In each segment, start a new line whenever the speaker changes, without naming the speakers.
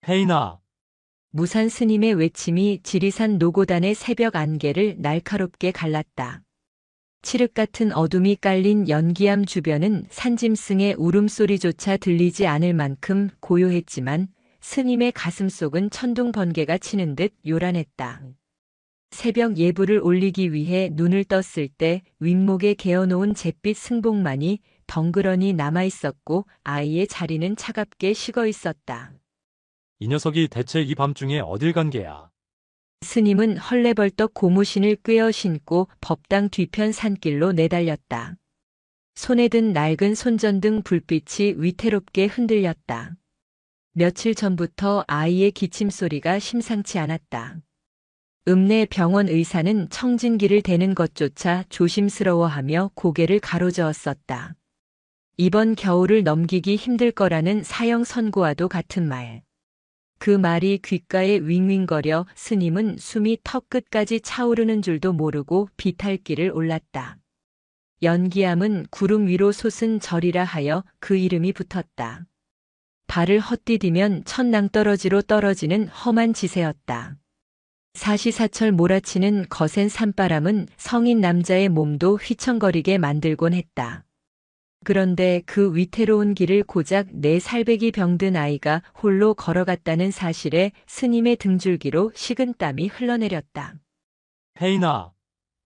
혜인아,
무산 스님의 외침이 지리산 노고단의 새벽 안개를 날카롭게 갈랐다. 칠흑 같은 어둠이 깔린 연기암 주변은 산짐승의 울음소리조차 들리지 않을 만큼 고요했지만 스님의 가슴속은 천둥 번개가 치는 듯 요란했다. 새벽 예불을 올리기 위해 눈을 떴을 때 윗목에 개어놓은 잿빛 승복만이 덩그러니 남아있었고 아이의 자리는 차갑게 식어 있었다.
이 녀석이 대체 이 밤중에 어딜 간 게야?
스님은 헐레벌떡 고무신을 꿰어 신고 법당 뒤편 산길로 내달렸다. 손에 든 낡은 손전등 불빛이 위태롭게 흔들렸다. 며칠 전부터 아이의 기침 소리가 심상치 않았다. 읍내 병원 의사는 청진기를 대는 것조차 조심스러워하며 고개를 가로저었었다. 이번 겨울을 넘기기 힘들 거라는 사형 선고와도 같은 말. 그 말이 귓가에 윙윙거려 스님은 숨이 턱 끝까지 차오르는 줄도 모르고 비탈길을 올랐다. 연기암은 구름 위로 솟은 절이라 하여 그 이름이 붙었다. 발을 헛디디면 첫 낭떠러지로 떨어지는 험한 지세였다. 사시사철 몰아치는 거센 산바람은 성인 남자의 몸도 휘청거리게 만들곤 했다. 그런데 그 위태로운 길을 고작 4살배기 병든 아이가 홀로 걸어갔다는 사실에 스님의 등줄기로 식은땀이 흘러내렸다.
혜인아,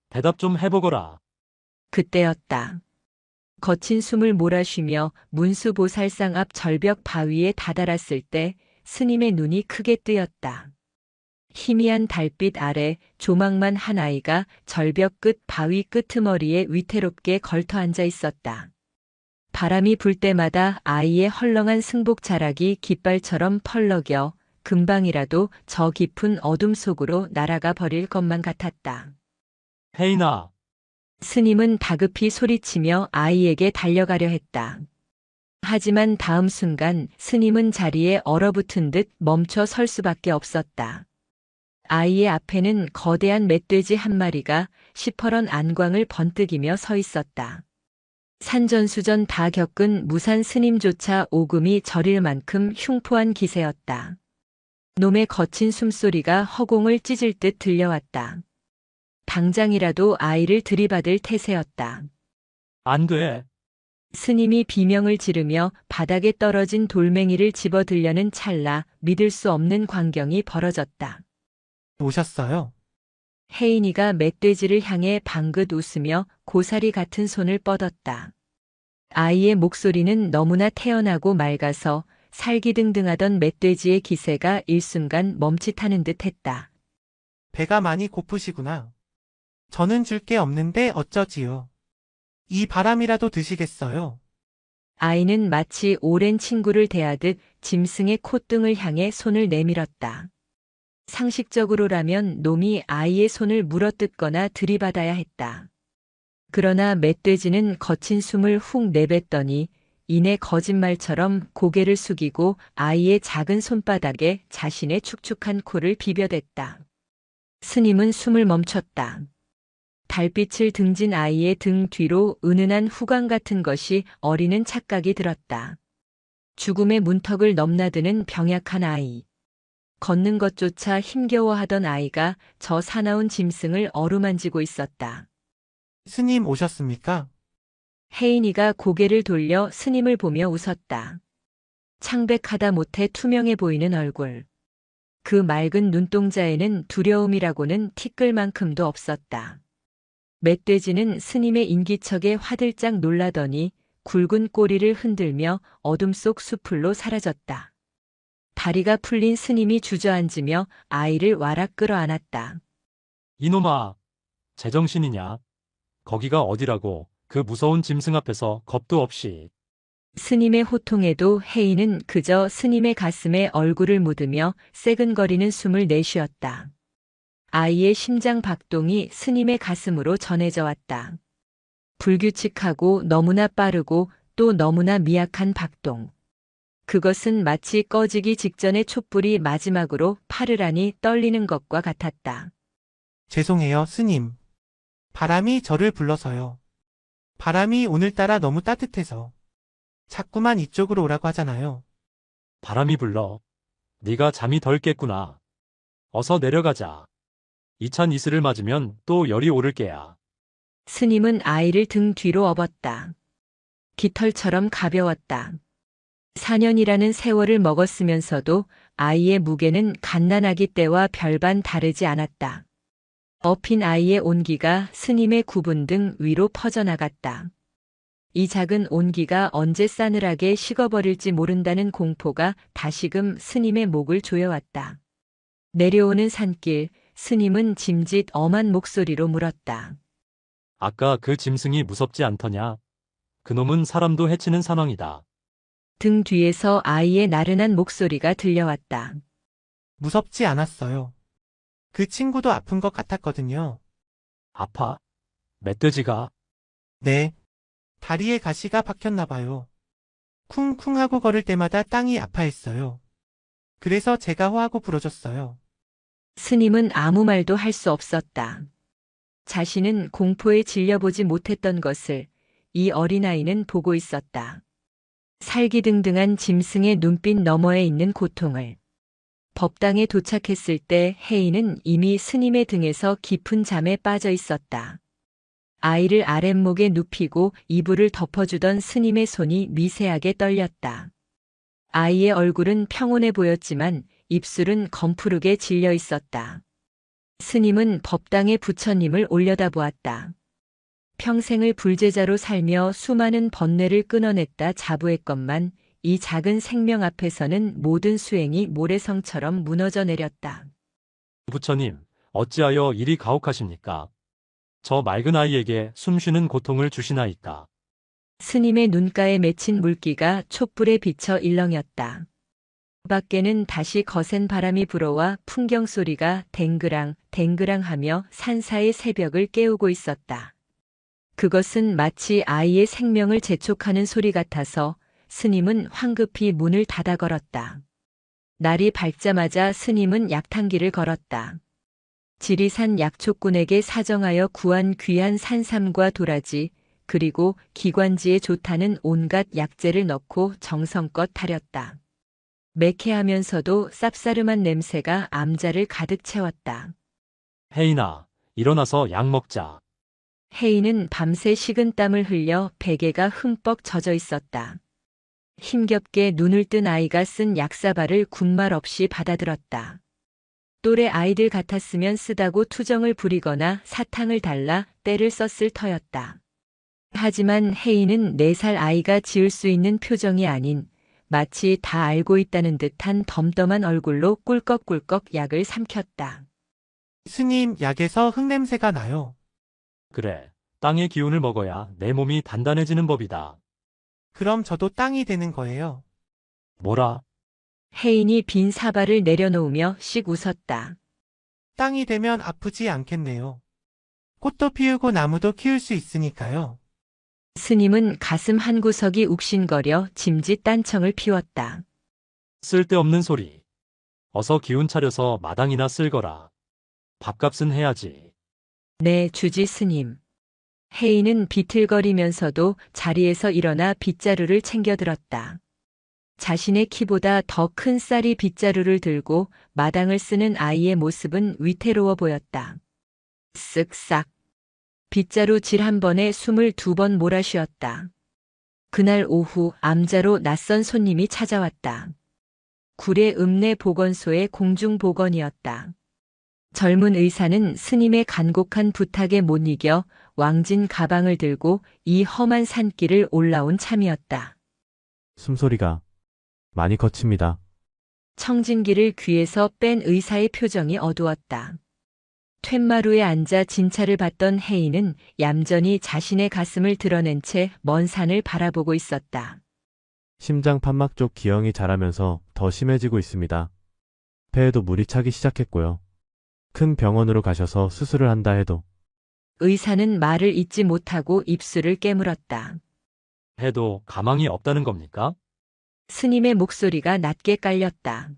대답 좀 해보거라.
그때였다. 거친 숨을 몰아쉬며 문수보살상 앞 절벽 바위에 다다랐을 때 스님의 눈이 크게 뜨였다. 희미한 달빛 아래 조망만 한 아이가 절벽 끝 바위 끄트머리에 위태롭게 걸터 앉아 있었다. 바람이 불 때마다 아이의 헐렁한 승복 자락이 깃발처럼 펄럭여 금방이라도 저 깊은 어둠 속으로 날아가 버릴 것만 같았다.
혜인아,
스님은 다급히 소리치며 아이에게 달려가려 했다. 하지만 다음 순간 스님은 자리에 얼어붙은 듯 멈춰 설 수밖에 없었다. 아이의 앞에는 거대한 멧돼지 한 마리가 시퍼런 안광을 번뜩이며 서 있었다. 산전수전 다 겪은 무산 스님조차 오금이 저릴 만큼 흉포한 기세였다. 놈의 거친 숨소리가 허공을 찢을 듯 들려왔다. 당장이라도 아이를 들이받을 태세였다.
안 돼.
스님이 비명을 지르며 바닥에 떨어진 돌멩이를 집어들려는 찰나 믿을 수 없는 광경이 벌어졌다.
오셨어요?
혜인이가 멧돼지를 향해 방긋 웃으며 고사리 같은 손을 뻗었다. 아이의 목소리는 너무나 태연하고 맑아서 살기등등하던 멧돼지의 기세가 일순간 멈칫하는 듯 했다.
배가 많이 고프시구나. 저는 줄 게 없는데 어쩌지요. 이 바람이라도 드시겠어요?
아이는 마치 오랜 친구를 대하듯 짐승의 콧등을 향해 손을 내밀었다. 상식적으로라면 놈이 아이의 손을 물어뜯거나 들이받아야 했다. 그러나 멧돼지는 거친 숨을 훅 내뱉더니 이내 거짓말처럼 고개를 숙이고 아이의 작은 손바닥에 자신의 축축한 코를 비벼댔다. 스님은 숨을 멈췄다. 달빛을 등진 아이의 등 뒤로 은은한 후광 같은 것이 어리는 착각이 들었다. 죽음의 문턱을 넘나드는 병약한 아이. 걷는 것조차 힘겨워하던 아이가 저 사나운 짐승을 어루만지고 있었다.
스님 오셨습니까?
혜인이가 고개를 돌려 스님을 보며 웃었다. 창백하다 못해 투명해 보이는 얼굴. 그 맑은 눈동자에는 두려움이라고는 티끌만큼도 없었다. 멧돼지는 스님의 인기척에 화들짝 놀라더니 굵은 꼬리를 흔들며 어둠 속 수풀로 사라졌다. 다리가 풀린 스님이 주저앉으며 아이를 와락 끌어안았다.
이놈아, 제정신이냐? 거기가 어디라고 그 무서운 짐승 앞에서 겁도 없이.
스님의 호통에도 혜인은 그저 스님의 가슴에 얼굴을 묻으며 새근거리는 숨을 내쉬었다. 아이의 심장 박동이 스님의 가슴으로 전해져 왔다. 불규칙하고 너무나 빠르고 또 너무나 미약한 박동. 그것은 마치 꺼지기 직전의 촛불이 마지막으로 파르라니 떨리는 것과 같았다.
죄송해요, 스님. 바람이 저를 불러서요. 바람이 오늘따라 너무 따뜻해서. 자꾸만 이쪽으로 오라고 하잖아요.
바람이 불러. 네가 잠이 덜 깼구나. 어서 내려가자. 이찬 이슬을 맞으면 또 열이 오를 게야.
스님은 아이를 등 뒤로 업었다. 깃털처럼 가벼웠다. 4년이라는 세월을 먹었으면서도 아이의 무게는 갓난아기 때와 별반 다르지 않았다. 업힌 아이의 온기가 스님의 구분 등 위로 퍼져나갔다. 이 작은 온기가 언제 싸늘하게 식어버릴지 모른다는 공포가 다시금 스님의 목을 조여왔다. 내려오는 산길, 스님은 짐짓 엄한 목소리로 물었다.
아까 그 짐승이 무섭지 않더냐? 그놈은 사람도 해치는 상황이다.
등 뒤에서 아이의 나른한 목소리가 들려왔다.
무섭지 않았어요. 그 친구도 아픈 것 같았거든요.
아파? 멧돼지가?
네. 다리에 가시가 박혔나 봐요. 쿵쿵 하고 걸을 때마다 땅이 아파했어요. 그래서 제가 호하고 부러졌어요.
스님은 아무 말도 할 수 없었다. 자신은 공포에 질려보지 못했던 것을 이 어린아이는 보고 있었다. 살기등등한 짐승의 눈빛 너머에 있는 고통을. 법당에 도착했을 때 혜인은 이미 스님의 등에서 깊은 잠에 빠져 있었다. 아이를 아랫목에 눕히고 이불을 덮어주던 스님의 손이 미세하게 떨렸다. 아이의 얼굴은 평온해 보였지만 입술은 검푸르게 질려 있었다. 스님은 법당의 부처님을 올려다보았다. 평생을 불제자로 살며 수많은 번뇌를 끊어냈다 자부했건만 이 작은 생명 앞에서는 모든 수행이 모래성처럼 무너져 내렸다.
부처님, 어찌하여 이리 가혹하십니까? 저 맑은 아이에게 숨쉬는 고통을 주시나이까?
스님의 눈가에 맺힌 물기가 촛불에 비쳐 일렁였다. 밖에는 다시 거센 바람이 불어와 풍경 소리가 댕그랑 댕그랑 하며 산사의 새벽을 깨우고 있었다. 그것은 마치 아이의 생명을 재촉하는 소리 같아서 스님은 황급히 문을 닫아 걸었다. 날이 밝자마자 스님은 약탕기를 걸었다. 지리산 약초꾼에게 사정하여 구한 귀한 산삼과 도라지, 그리고 기관지에 좋다는 온갖 약재를 넣고 정성껏 타렸다. 매캐하면서도 쌉싸름한 냄새가 암자를 가득 채웠다.
혜인아, 일어나서 약 먹자.
혜인은 밤새 식은 땀을 흘려 베개가 흠뻑 젖어 있었다. 힘겹게 눈을 뜬 아이가 쓴 약사발을 군말 없이 받아들었다. 또래 아이들 같았으면 쓰다고 투정을 부리거나 사탕을 달라 때를 썼을 터였다. 하지만 혜인은 4살 아이가 지을 수 있는 표정이 아닌 마치 다 알고 있다는 듯한 덤덤한 얼굴로 꿀꺽꿀꺽 약을 삼켰다.
스님, 약에서 흙냄새가 나요.
그래, 땅의 기운을 먹어야 내 몸이 단단해지는 법이다.
그럼 저도 땅이 되는 거예요.
뭐라?
혜인이 빈 사발을 내려놓으며 씩 웃었다.
땅이 되면 아프지 않겠네요. 꽃도 피우고 나무도 키울 수 있으니까요.
스님은 가슴 한구석이 욱신거려 짐짓 딴청을 피웠다.
쓸데없는 소리. 어서 기운 차려서 마당이나 쓸거라. 밥값은 해야지.
네, 주지 스님. 혜인은 비틀거리면서도 자리에서 일어나 빗자루를 챙겨들었다. 자신의 키보다 더 큰 쌀이 빗자루를 들고 마당을 쓰는 아이의 모습은 위태로워 보였다. 쓱싹. 빗자루 질 한 번에 22번 몰아쉬었다. 그날 오후 암자로 낯선 손님이 찾아왔다. 구례 읍내 보건소의 공중보건이었다. 젊은 의사는 스님의 간곡한 부탁에 못 이겨 왕진 가방을 들고 이 험한 산길을 올라온 참이었다.
숨소리가 많이 거칩니다.
청진기를 귀에서 뺀 의사의 표정이 어두웠다. 툇마루에 앉아 진찰을 받던 혜인은 얌전히 자신의 가슴을 드러낸 채 먼 산을 바라보고 있었다.
심장 판막 쪽 기형이 자라면서 더 심해지고 있습니다. 폐에도 물이 차기 시작했고요. 큰 병원으로 가셔서 수술을 한다 해도
의사는 말을 잇지 못하고 입술을 깨물었다.
해도 가망이 없다는 겁니까?
스님의 목소리가 낮게 깔렸다.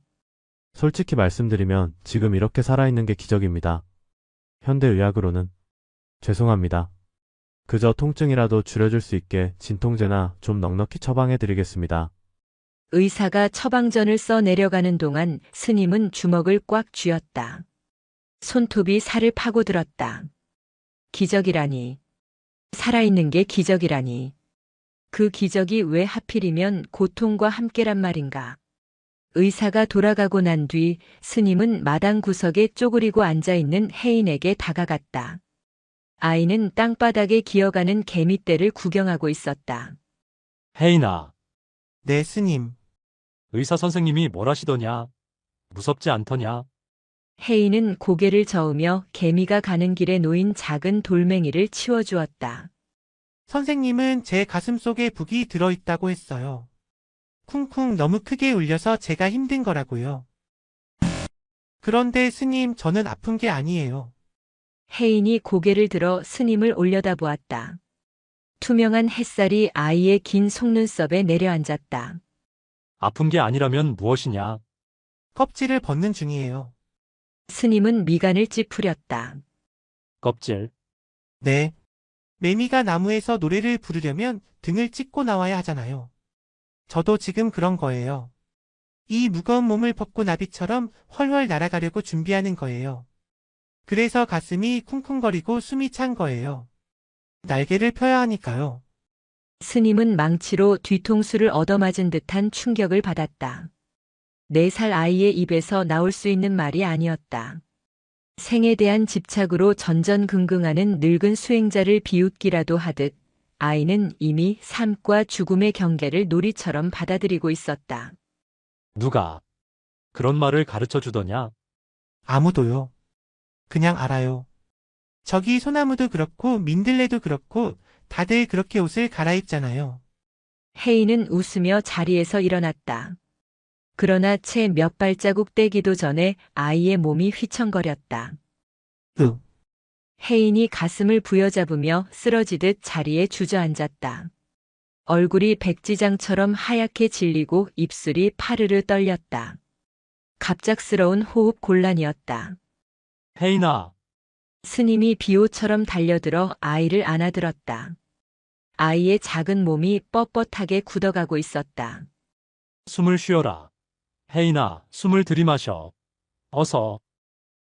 솔직히 말씀드리면 지금 이렇게 살아있는 게 기적입니다. 현대의학으로는 죄송합니다. 그저 통증이라도 줄여줄 수 있게 진통제나 좀 넉넉히 처방해 드리겠습니다.
의사가 처방전을 써 내려가는 동안 스님은 주먹을 꽉 쥐었다. 손톱이 살을 파고들었다. 기적이라니. 살아있는 게 기적이라니. 그 기적이 왜 하필이면 고통과 함께란 말인가. 의사가 돌아가고 난 뒤 스님은 마당 구석에 쪼그리고 앉아있는 혜인에게 다가갔다. 아이는 땅바닥에 기어가는 개미떼를 구경하고 있었다.
혜인아,
네, 스님.
의사 선생님이 뭘 하시더냐? 무섭지 않더냐?
혜인은 고개를 저으며 개미가 가는 길에 놓인 작은 돌멩이를 치워주었다.
선생님은 제 가슴 속에 북이 들어있다고 했어요. 쿵쿵 너무 크게 울려서 제가 힘든 거라고요. 그런데 스님, 저는 아픈 게 아니에요.
혜인이 고개를 들어 스님을 올려다보았다. 투명한 햇살이 아이의 긴 속눈썹에 내려앉았다.
아픈 게 아니라면 무엇이냐?
껍질을 벗는 중이에요.
스님은 미간을 찌푸렸다.
껍질.
네. 매미가 나무에서 노래를 부르려면 등을 찢고 나와야 하잖아요. 저도 지금 그런 거예요. 이 무거운 몸을 벗고 나비처럼 훨훨 날아가려고 준비하는 거예요. 그래서 가슴이 쿵쿵거리고 숨이 찬 거예요. 날개를 펴야 하니까요.
스님은 망치로 뒤통수를 얻어맞은 듯한 충격을 받았다. 4살 아이의 입에서 나올 수 있는 말이 아니었다. 생에 대한 집착으로 전전긍긍하는 늙은 수행자를 비웃기라도 하듯 아이는 이미 삶과 죽음의 경계를 놀이처럼 받아들이고 있었다.
누가 그런 말을 가르쳐 주더냐?
아무도요. 그냥 알아요. 저기 소나무도 그렇고 민들레도 그렇고 다들 그렇게 옷을 갈아입잖아요.
혜인은 웃으며 자리에서 일어났다. 그러나 채 몇 발자국 떼기도 전에 아이의 몸이 휘청거렸다.
으,
혜인이 가슴을 부여잡으며 쓰러지듯 자리에 주저앉았다. 얼굴이 백지장처럼 하얗게 질리고 입술이 파르르 떨렸다. 갑작스러운 호흡 곤란이었다.
혜인아,
스님이 비호처럼 달려들어 아이를 안아들었다. 아이의 작은 몸이 뻣뻣하게 굳어가고 있었다.
숨을 쉬어라. 혜인아, 숨을 들이마셔. 어서.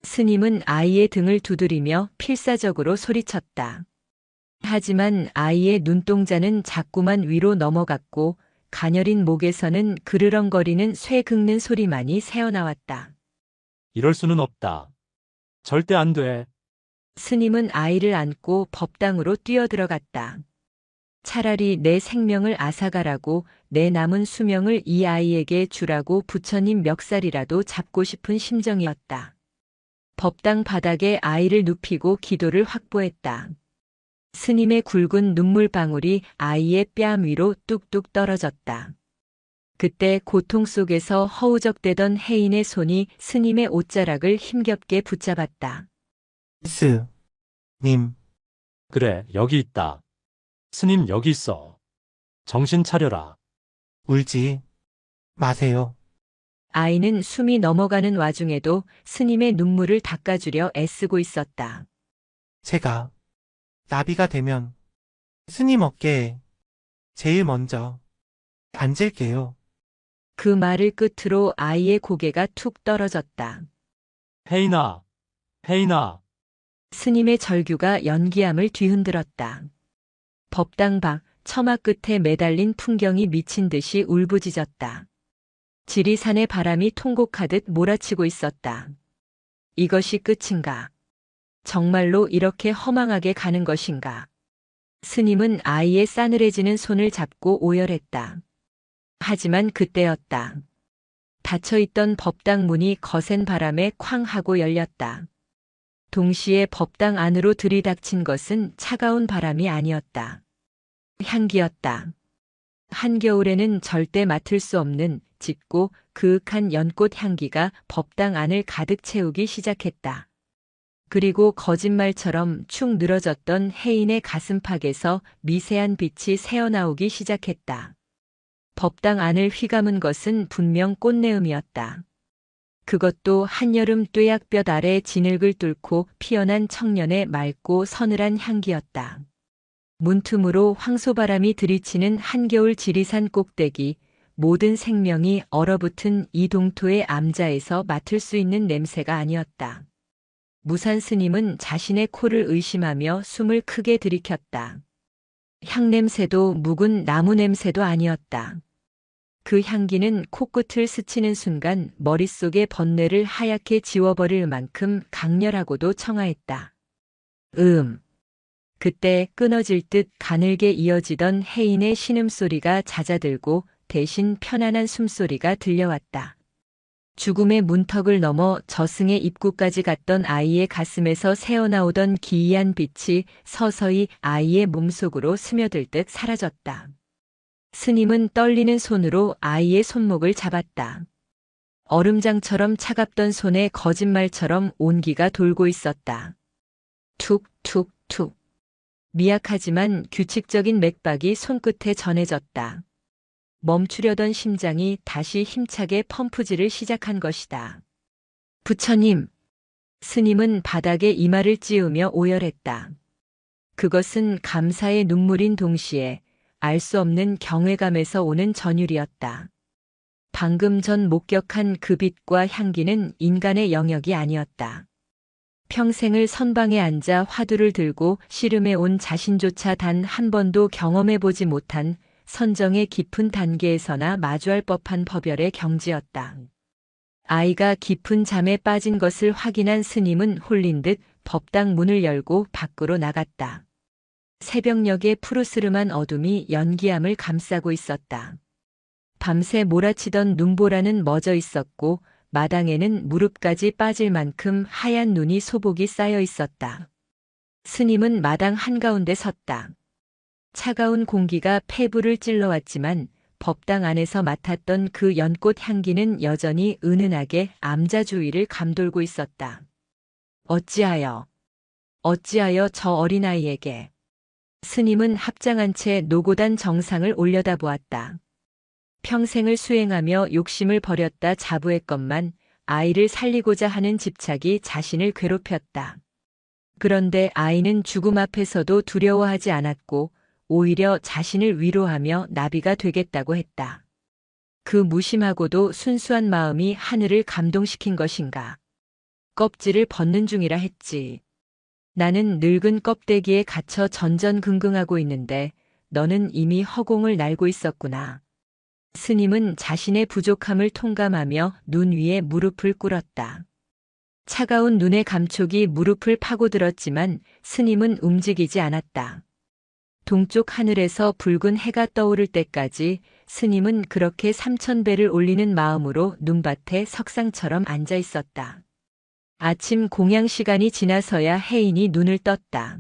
스님은 아이의 등을 두드리며 필사적으로 소리쳤다. 하지만 아이의 눈동자는 자꾸만 위로 넘어갔고 가녀린 목에서는 그르렁거리는 쇠 긁는 소리만이 새어나왔다.
이럴 수는 없다. 절대 안 돼.
스님은 아이를 안고 법당으로 뛰어들어갔다. 차라리 내 생명을 앗아가라고 내 남은 수명을 이 아이에게 주라고 부처님 멱살이라도 잡고 싶은 심정이었다. 법당 바닥에 아이를 눕히고 기도를 확보했다. 스님의 굵은 눈물방울이 아이의 뺨 위로 뚝뚝 떨어졌다. 그때 고통 속에서 허우적대던 혜인의 손이 스님의 옷자락을 힘겹게 붙잡았다.
님,
그래, 여기 있다. 스님 여기 있어. 정신 차려라.
울지 마세요.
아이는 숨이 넘어가는 와중에도 스님의 눈물을 닦아주려 애쓰고 있었다.
제가 나비가 되면 스님 어깨에 제일 먼저 앉을게요.
그 말을 끝으로 아이의 고개가 툭 떨어졌다.
혜인아, 혜인아.
스님의 절규가 연기함을 뒤흔들었다. 법당 밖 처마 끝에 매달린 풍경이 미친 듯이 울부짖었다. 지리산의 바람이 통곡하듯 몰아치고 있었다. 이것이 끝인가? 정말로 이렇게 허망하게 가는 것인가? 스님은 아이의 싸늘해지는 손을 잡고 오열했다. 하지만 그때였다. 닫혀있던 법당 문이 거센 바람에 쾅 하고 열렸다. 동시에 법당 안으로 들이닥친 것은 차가운 바람이 아니었다. 향기였다. 한겨울에는 절대 맡을 수 없는 짙고 그윽한 연꽃 향기가 법당 안을 가득 채우기 시작했다. 그리고 거짓말처럼 축 늘어졌던 혜인의 가슴팍에서 미세한 빛이 새어나오기 시작했다. 법당 안을 휘감은 것은 분명 꽃내음이었다. 그것도 한여름 뙤약볕 아래 진흙을 뚫고 피어난 청년의 맑고 서늘한 향기였다. 문틈으로 황소바람이 들이치는 한겨울 지리산 꼭대기, 모든 생명이 얼어붙은 이 동토의 암자에서 맡을 수 있는 냄새가 아니었다. 무산 스님은 자신의 코를 의심하며 숨을 크게 들이켰다. 향냄새도 묵은 나무 냄새도 아니었다. 그 향기는 코끝을 스치는 순간 머릿속의 번뇌를 하얗게 지워버릴 만큼 강렬하고도 청아했다. 그때 끊어질 듯 가늘게 이어지던 혜인의 신음소리가 잦아들고 대신 편안한 숨소리가 들려왔다. 죽음의 문턱을 넘어 저승의 입구까지 갔던 아이의 가슴에서 새어나오던 기이한 빛이 서서히 아이의 몸속으로 스며들 듯 사라졌다. 스님은 떨리는 손으로 아이의 손목을 잡았다. 얼음장처럼 차갑던 손에 거짓말처럼 온기가 돌고 있었다. 툭툭툭. 미약하지만 규칙적인 맥박이 손끝에 전해졌다. 멈추려던 심장이 다시 힘차게 펌프질을 시작한 것이다. 부처님! 스님은 바닥에 이마를 찌우며 오열했다. 그것은 감사의 눈물인 동시에 알 수 없는 경외감에서 오는 전율이었다. 방금 전 목격한 그 빛과 향기는 인간의 영역이 아니었다. 평생을 선방에 앉아 화두를 들고 씨름해 온 자신조차 단 한 번도 경험해보지 못한 선정의 깊은 단계에서나 마주할 법한 법열의 경지였다. 아이가 깊은 잠에 빠진 것을 확인한 스님은 홀린 듯 법당 문을 열고 밖으로 나갔다. 새벽녘의 푸르스름한 어둠이 연기암을 감싸고 있었다. 밤새 몰아치던 눈보라는 멎어 있었고 마당에는 무릎까지 빠질 만큼 하얀 눈이 소복이 쌓여 있었다. 스님은 마당 한가운데 섰다. 차가운 공기가 폐부를 찔러왔지만 법당 안에서 맡았던 그 연꽃 향기는 여전히 은은하게 암자 주위를 감돌고 있었다. 어찌하여 저 어린아이에게. 스님은 합장한 채 노고단 정상을 올려다보았다. 평생을 수행하며 욕심을 버렸다 자부했건만 아이를 살리고자 하는 집착이 자신을 괴롭혔다. 그런데 아이는 죽음 앞에서도 두려워하지 않았고 오히려 자신을 위로하며 나비가 되겠다고 했다. 그 무심하고도 순수한 마음이 하늘을 감동시킨 것인가. 껍질을 벗는 중이라 했지. 나는 늙은 껍데기에 갇혀 전전긍긍하고 있는데 너는 이미 허공을 날고 있었구나. 스님은 자신의 부족함을 통감하며 눈 위에 무릎을 꿇었다. 차가운 눈의 감촉이 무릎을 파고들었지만 스님은 움직이지 않았다. 동쪽 하늘에서 붉은 해가 떠오를 때까지 스님은 그렇게 3000배를 올리는 마음으로 눈밭에 석상처럼 앉아 있었다. 아침 공양 시간이 지나서야 혜인이 눈을 떴다.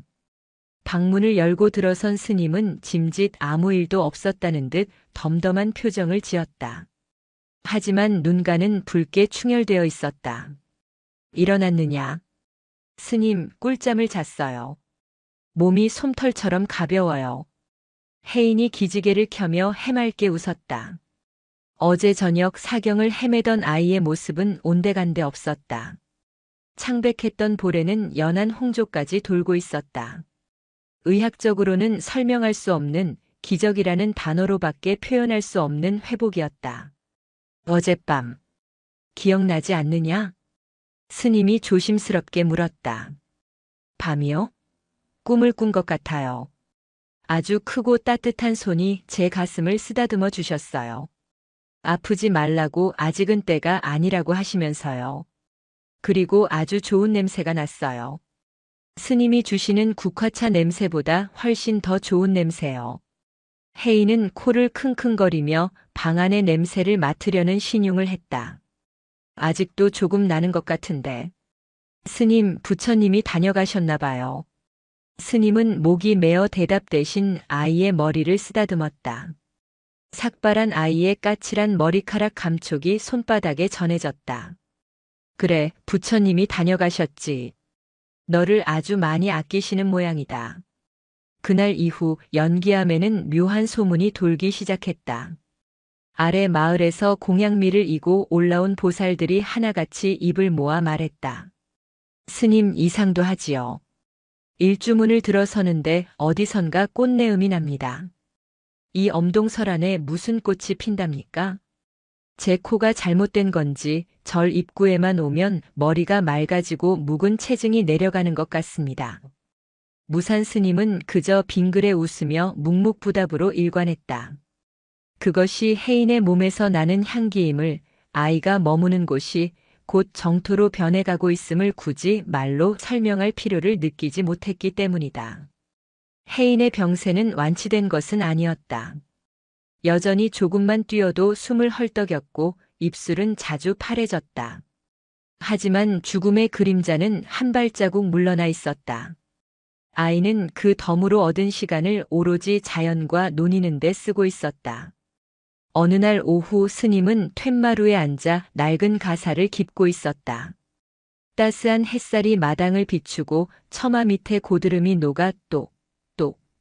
방문을 열고 들어선 스님은 짐짓 아무 일도 없었다는 듯 덤덤한 표정을 지었다. 하지만 눈가는 붉게 충혈되어 있었다. 일어났느냐? 스님, 꿀잠을 잤어요. 몸이 솜털처럼 가벼워요. 혜인이 기지개를 켜며 해맑게 웃었다. 어제 저녁 사경을 헤매던 아이의 모습은 온데간데 없었다. 창백했던 볼에는 연한 홍조까지 돌고 있었다. 의학적으로는 설명할 수 없는 기적이라는 단어로밖에 표현할 수 없는 회복이었다. 어젯밤, 기억나지 않느냐? 스님이 조심스럽게 물었다. 밤이요? 꿈을 꾼 것 같아요. 아주 크고 따뜻한 손이 제 가슴을 쓰다듬어 주셨어요. 아프지 말라고 아직은 때가 아니라고 하시면서요. 그리고 아주 좋은 냄새가 났어요. 스님이 주시는 국화차 냄새보다 훨씬 더 좋은 냄새요. 혜인은 코를 킁킁거리며 방 안의 냄새를 맡으려는 신용을 했다. 아직도 조금 나는 것 같은데. 스님, 부처님이 다녀가셨나 봐요. 스님은 목이 메어 대답 대신 아이의 머리를 쓰다듬었다. 삭발한 아이의 까칠한 머리카락 감촉이 손바닥에 전해졌다. 그래, 부처님이 다녀가셨지. 너를 아주 많이 아끼시는 모양이다. 그날 이후 연기암에는 묘한 소문이 돌기 시작했다. 아래 마을에서 공양미를 이고 올라온 보살들이 하나같이 입을 모아 말했다. 스님 이상도 하지요. 일주문을 들어서는데 어디선가 꽃내음이 납니다. 이 엄동설 안에 무슨 꽃이 핀답니까? 제 코가 잘못된 건지 절 입구에만 오면 머리가 맑아지고 묵은 체증이 내려가는 것 같습니다. 무산 스님은 그저 빙그레 웃으며 묵묵부답으로 일관했다. 그것이 혜인의 몸에서 나는 향기임을, 아이가 머무는 곳이 곧 정토로 변해가고 있음을 굳이 말로 설명할 필요를 느끼지 못했기 때문이다. 혜인의 병세는 완치된 것은 아니었다. 여전히 조금만 뛰어도 숨을 헐떡였고 입술은 자주 파래졌다. 하지만 죽음의 그림자는 한 발자국 물러나 있었다. 아이는 그 덤으로 얻은 시간을 오로지 자연과 논의는 데 쓰고 있었다. 어느 날 오후 스님은 툇마루에 앉아 낡은 가사를 깁고 있었다. 따스한 햇살이 마당을 비추고 처마 밑에 고드름이 녹아 똑똑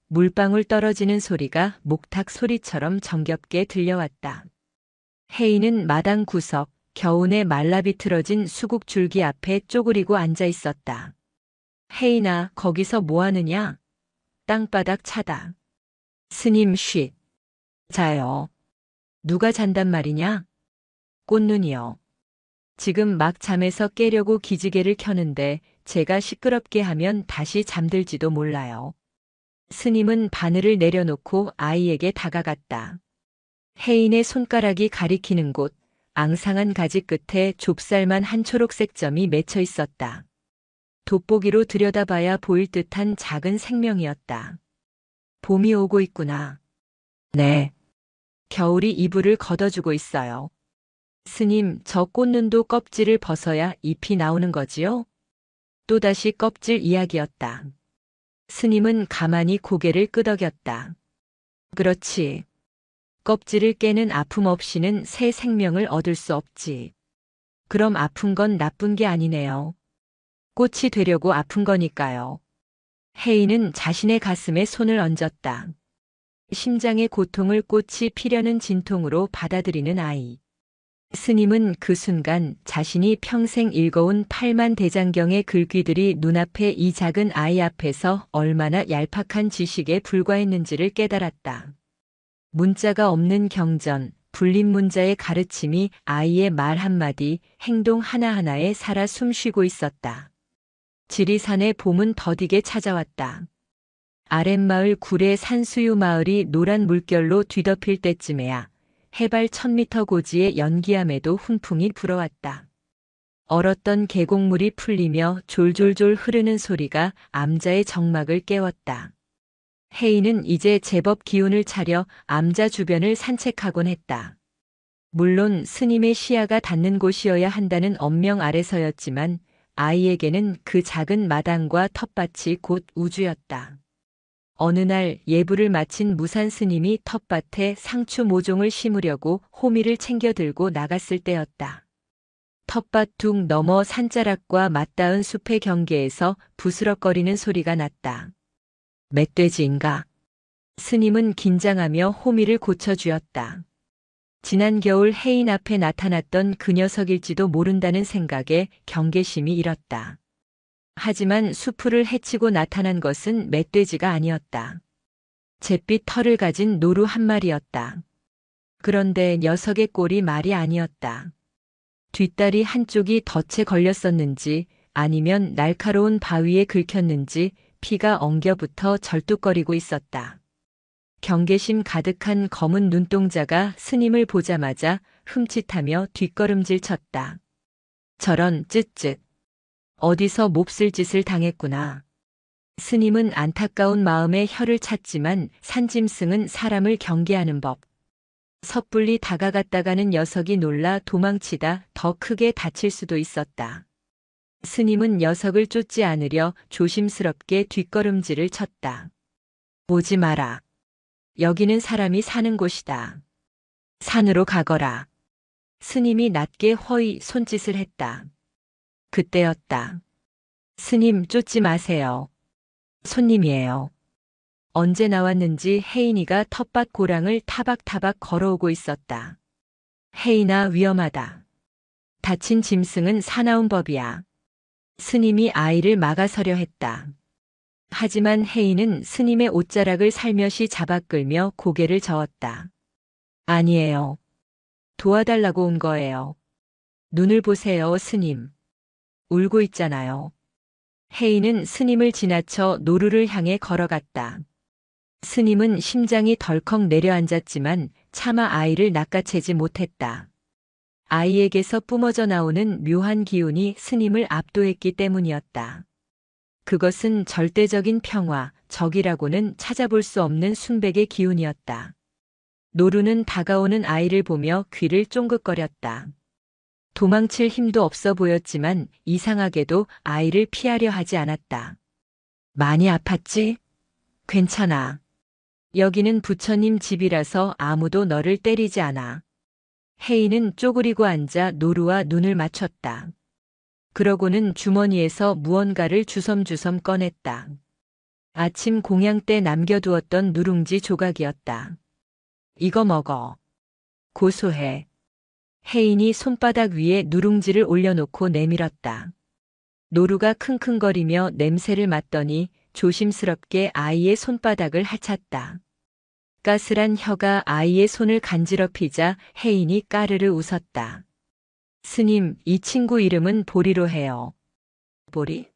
물방울 떨어지는 소리가 목탁 소리처럼 정겹게 들려왔다. 혜인은 마당 구석 겨우내 말라 비틀어진 수국줄기 앞에 쪼그리고 앉아 있었다. 혜인아, 거기서 뭐 하느냐? 땅바닥 차다. 스님 쉿. 자요. 누가 잔단 말이냐? 꽃눈이요. 지금 막 잠에서 깨려고 기지개를 켜는데 제가 시끄럽게 하면 다시 잠들지도 몰라요. 스님은 바늘을 내려놓고 아이에게 다가갔다. 혜인의 손가락이 가리키는 곳, 앙상한 가지 끝에 좁쌀만 한 초록색 점이 맺혀 있었다. 돋보기로 들여다봐야 보일 듯한 작은 생명이었다. 봄이 오고 있구나. 네. 겨울이 이불을 걷어주고 있어요. 스님, 저 꽃눈도 껍질을 벗어야 잎이 나오는 거지요? 또다시 껍질 이야기였다. 스님은 가만히 고개를 끄덕였다. 그렇지. 껍질을 깨는 아픔 없이는 새 생명을 얻을 수 없지. 그럼 아픈 건 나쁜 게 아니네요. 꽃이 되려고 아픈 거니까요. 혜인은 자신의 가슴에 손을 얹었다. 심장의 고통을 꽃이 피려는 진통으로 받아들이는 아이. 스님은 그 순간 자신이 평생 읽어온 8만 대장경의 글귀들이 눈앞에 이 작은 아이 앞에서 얼마나 얄팍한 지식에 불과했는지를 깨달았다. 문자가 없는 경전, 불린문자의 가르침이 아이의 말 한마디, 행동 하나하나에 살아 숨쉬고 있었다. 지리산의 봄은 더디게 찾아왔다. 아랫마을 구례 산수유 마을이 노란 물결로 뒤덮일 때쯤에야 해발 1000m 고지의 연기암에도 훈풍이 불어왔다. 얼었던 계곡물이 풀리며 졸졸졸 흐르는 소리가 암자의 정막을 깨웠다. 혜인은 이제 제법 기운을 차려 암자 주변을 산책하곤 했다. 물론 스님의 시야가 닿는 곳이어야 한다는 엄명 아래서였지만 아이에게는 그 작은 마당과 텃밭이 곧 우주였다. 어느 날 예불을 마친 무산 스님이 텃밭에 상추 모종을 심으려고 호미를 챙겨 들고 나갔을 때였다. 텃밭 둑 너머 산자락과 맞닿은 숲의 경계에서 부스럭거리는 소리가 났다. 멧돼지인가? 스님은 긴장하며 호미를 고쳐주었다. 지난 겨울 혜인 앞에 나타났던 그 녀석일지도 모른다는 생각에 경계심이 일었다. 하지만 수풀을 헤치고 나타난 것은 멧돼지가 아니었다. 잿빛 털을 가진 노루 한 마리였다. 그런데 녀석의 꼴이 말이 아니었다. 뒷다리 한쪽이 덫에 걸렸었는지 아니면 날카로운 바위에 긁혔는지 피가 엉겨붙어 절뚝거리고 있었다. 경계심 가득한 검은 눈동자가 스님을 보자마자 흠칫하며 뒷걸음질 쳤다. 저런 쯧쯧. 어디서 몹쓸 짓을 당했구나. 스님은 안타까운 마음에 혀를 찼지만 산짐승은 사람을 경계하는 법. 섣불리 다가갔다가는 녀석이 놀라 도망치다 더 크게 다칠 수도 있었다. 스님은 녀석을 쫓지 않으려 조심스럽게 뒷걸음질을 쳤다. 오지 마라. 여기는 사람이 사는 곳이다. 산으로 가거라. 스님이 낮게 허이 손짓을 했다. 그때였다. 스님 쫓지 마세요. 손님이에요. 언제 나왔는지 혜인이가 텃밭 고랑을 타박타박 걸어오고 있었다. 혜인아, 위험하다. 다친 짐승은 사나운 법이야. 스님이 아이를 막아서려 했다. 하지만 혜인은 스님의 옷자락을 살며시 잡아 끌며 고개를 저었다. 아니에요. 도와달라고 온 거예요. 눈을 보세요, 스님. 울고 있잖아요. 혜인은 스님을 지나쳐 노루를 향해 걸어갔다. 스님은 심장이 덜컥 내려앉았지만 차마 아이를 낚아채지 못했다. 아이에게서 뿜어져 나오는 묘한 기운이 스님을 압도했기 때문이었다. 그것은 절대적인 평화, 적이라고는 찾아볼 수 없는 순백의 기운이었다. 노루는 다가오는 아이를 보며 귀를 쫑긋거렸다. 도망칠 힘도 없어 보였지만 이상하게도 아이를 피하려 하지 않았다. 많이 아팠지? 괜찮아. 여기는 부처님 집이라서 아무도 너를 때리지 않아. 혜인은 쪼그리고 앉아 노루와 눈을 맞췄다. 그러고는 주머니에서 무언가를 주섬주섬 꺼냈다. 아침 공양 때 남겨두었던 누룽지 조각이었다. 이거 먹어. 고소해. 혜인이 손바닥 위에 누룽지를 올려놓고 내밀었다. 노루가 킁킁거리며 냄새를 맡더니 조심스럽게 아이의 손바닥을 핥았다. 까슬한 혀가 아이의 손을 간지럽히자 혜인이 까르르 웃었다. 스님, 이 친구 이름은 보리로 해요. 보리?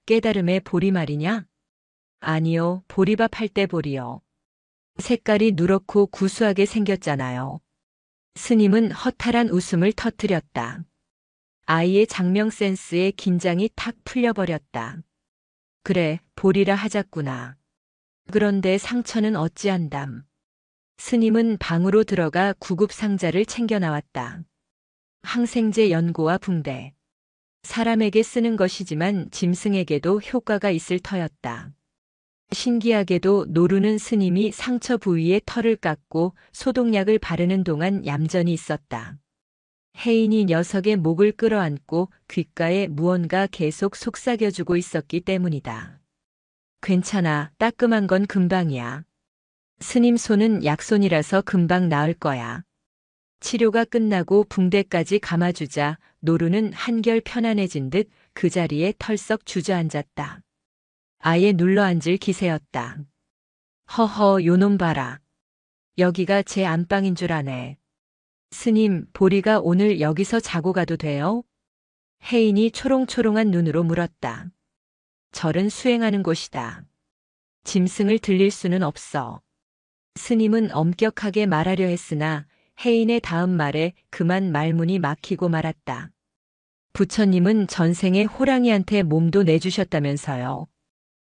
깨달음의 보리 말이냐? 아니요, 보리밥 할 때 보리요. 색깔이 누렇고 구수하게 생겼잖아요. 스님은 허탈한 웃음을 터뜨렸다. 아이의 장명 센스에 긴장이 탁 풀려버렸다. 그래, 보리라 하자꾸나. 그런데 상처는 어찌한담. 스님은 방으로 들어가 구급 상자를 챙겨 나왔다. 항생제 연고와 붕대. 사람에게 쓰는 것이지만 짐승에게도 효과가 있을 터였다. 신기하게도 노루는 스님이 상처 부위에 털을 깎고 소독약을 바르는 동안 얌전히 있었다. 혜인이 녀석의 목을 끌어안고 귓가에 무언가 계속 속삭여주고 있었기 때문이다. 괜찮아, 따끔한 건 금방이야. 스님 손은 약손이라서 금방 나을 거야. 치료가 끝나고 붕대까지 감아주자 노루는 한결 편안해진 듯 그 자리에 털썩 주저앉았다. 아예 눌러앉을 기세였다. 허허, 요놈 봐라. 여기가 제 안방인 줄 아네. 스님, 보리가 오늘 여기서 자고 가도 돼요? 혜인이 초롱초롱한 눈으로 물었다. 절은 수행하는 곳이다. 짐승을 들릴 수는 없어. 스님은 엄격하게 말하려 했으나 혜인의 다음 말에 그만 말문이 막히고 말았다. 부처님은 전생에 호랑이한테 몸도 내주셨다면서요.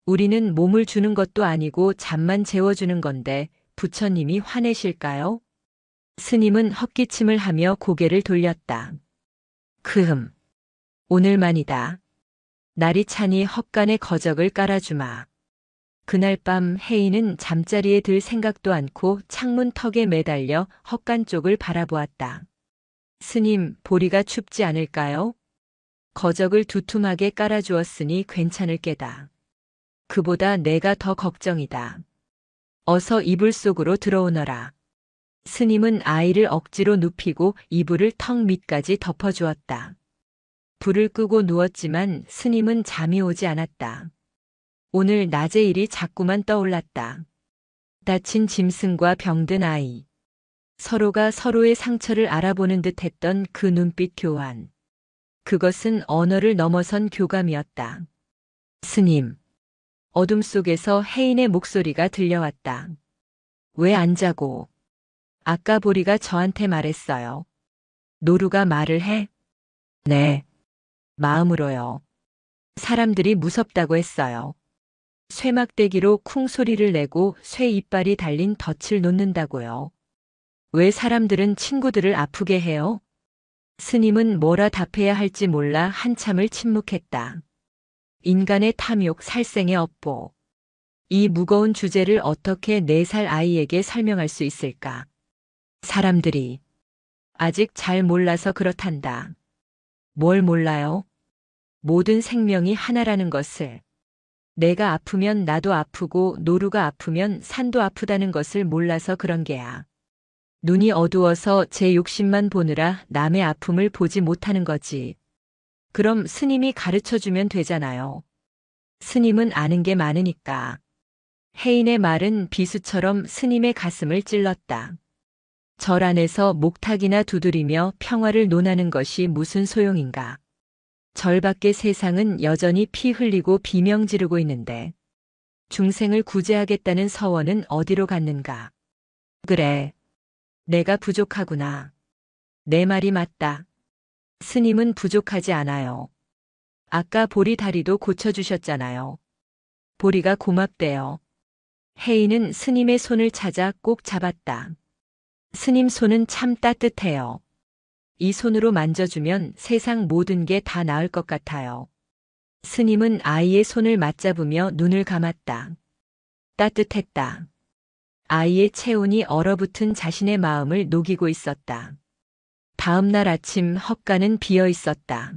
우리는 몸을 주는 것도 아니고 잠만 재워주는 건데 부처님이 화내실까요? 스님은 헛기침을 하며 고개를 돌렸다. 오늘만이다. 날이 차니 헛간에 거적을 깔아주마. 그날 밤 혜인은 잠자리에 들 생각도 않고 창문 턱에 매달려 헛간 쪽을 바라보았다. 스님, 보리가 춥지 않을까요? 거적을 두툼하게 깔아주었으니 괜찮을 게다. 그보다 내가 더 걱정이다. 어서 이불 속으로 들어오너라. 스님은 아이를 억지로 눕히고 이불을 턱 밑까지 덮어주었다. 불을 끄고 누웠지만 스님은 잠이 오지 않았다. 오늘 낮의 일이 자꾸만 떠올랐다. 다친 짐승과 병든 아이. 서로가 서로의 상처를 알아보는 듯 했던 그 눈빛 교환. 그것은 언어를 넘어선 교감이었다. 스님. 어둠 속에서 혜인의 목소리가 들려왔다. 왜 안 자고? 아까 보리가 저한테 말했어요. 노루가 말을 해? 네. 마음으로요. 사람들이 무섭다고 했어요. 쇠막대기로 쿵 소리를 내고 쇠 이빨이 달린 덫을 놓는다고요. 왜 사람들은 친구들을 아프게 해요? 스님은 뭐라 답해야 할지 몰라 한참을 침묵했다. 인간의 탐욕, 살생의 업보. 이 무거운 주제를 어떻게 4살 아이에게 설명할 수 있을까? 사람들이 아직 잘 몰라서 그렇단다. 뭘 몰라요? 모든 생명이 하나라는 것을. 내가 아프면 나도 아프고 노루가 아프면 산도 아프다는 것을 몰라서 그런 게야. 눈이 어두워서 제 욕심만 보느라 남의 아픔을 보지 못하는 거지. 그럼 스님이 가르쳐주면 되잖아요. 스님은 아는 게 많으니까. 혜인의 말은 비수처럼 스님의 가슴을 찔렀다. 절 안에서 목탁이나 두드리며 평화를 논하는 것이 무슨 소용인가. 절 밖의 세상은 여전히 피 흘리고 비명 지르고 있는데 중생을 구제하겠다는 서원은 어디로 갔는가. 그래. 내가 부족하구나. 내 말이 맞다. 스님은 부족하지 않아요. 아까 보리 다리도 고쳐주셨잖아요. 보리가 고맙대요. 혜인은 스님의 손을 찾아 꼭 잡았다. 스님 손은 참 따뜻해요. 이 손으로 만져주면 세상 모든 게 다 나을 것 같아요. 스님은 아이의 손을 맞잡으며 눈을 감았다. 따뜻했다. 아이의 체온이 얼어붙은 자신의 마음을 녹이고 있었다. 다음 날 아침 헛간은 비어 있었다.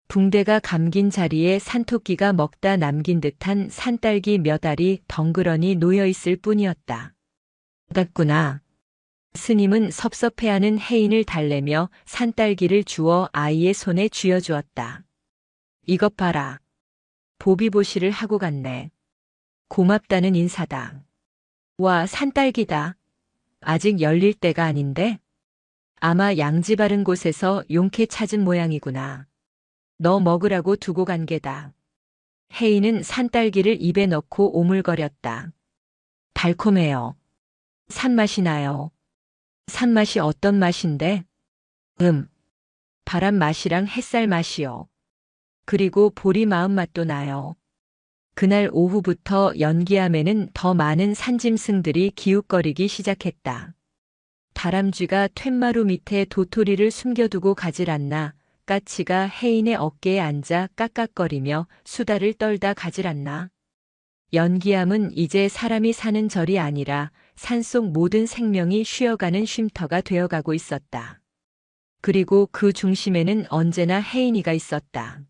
붕대가 감긴 자리에 산토끼가 먹다 남긴 듯한 산딸기 몇 알이 덩그러니 놓여 있을 뿐이었다. 같구나. 스님은 섭섭해하는 혜인을 달래며 산딸기를 주워 아이의 손에 쥐어주었다. 이것 봐라. 보비보시를 하고 갔네. 고맙다는 인사다. 와, 산딸기다. 아직 열릴 때가 아닌데? 아마 양지 바른 곳에서 용케 찾은 모양이구나. 너 먹으라고 두고 간 게다. 혜인은 산딸기를 입에 넣고 오물거렸다. 달콤해요. 산맛이 나요. 산맛이 어떤 맛인데? 바람 맛이랑 햇살 맛이요. 그리고 보리 마음 맛도 나요. 그날 오후부터 연기암에는 더 많은 산짐승들이 기웃거리기 시작했다. 다람쥐가 툇마루 밑에 도토리를 숨겨두고 가질 않나, 까치가 혜인의 어깨에 앉아 깍깍거리며 수다를 떨다 가질 않나. 연기암은 이제 사람이 사는 절이 아니라 산속 모든 생명이 쉬어가는 쉼터가 되어가고 있었다. 그리고 그 중심에는 언제나 혜인이가 있었다.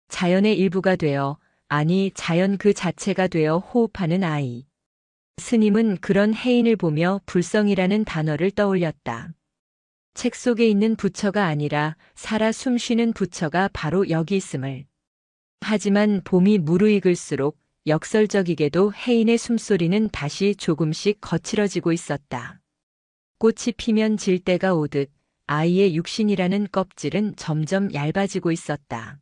자연의 일부가 되어, 아니 자연 그 자체가 되어 호흡하는 아이. 스님은 그런 혜인을 보며 불성이라는 단어를 떠올렸다. 책 속에 있는 부처가 아니라 살아 숨쉬는 부처가 바로 여기 있음을. 하지만 봄이 무르익을수록 역설적이게도 혜인의 숨소리는 다시 조금씩 거칠어지고 있었다. 꽃이 피면 질 때가 오듯 아이의 육신이라는 껍질은 점점 얇아지고 있었다.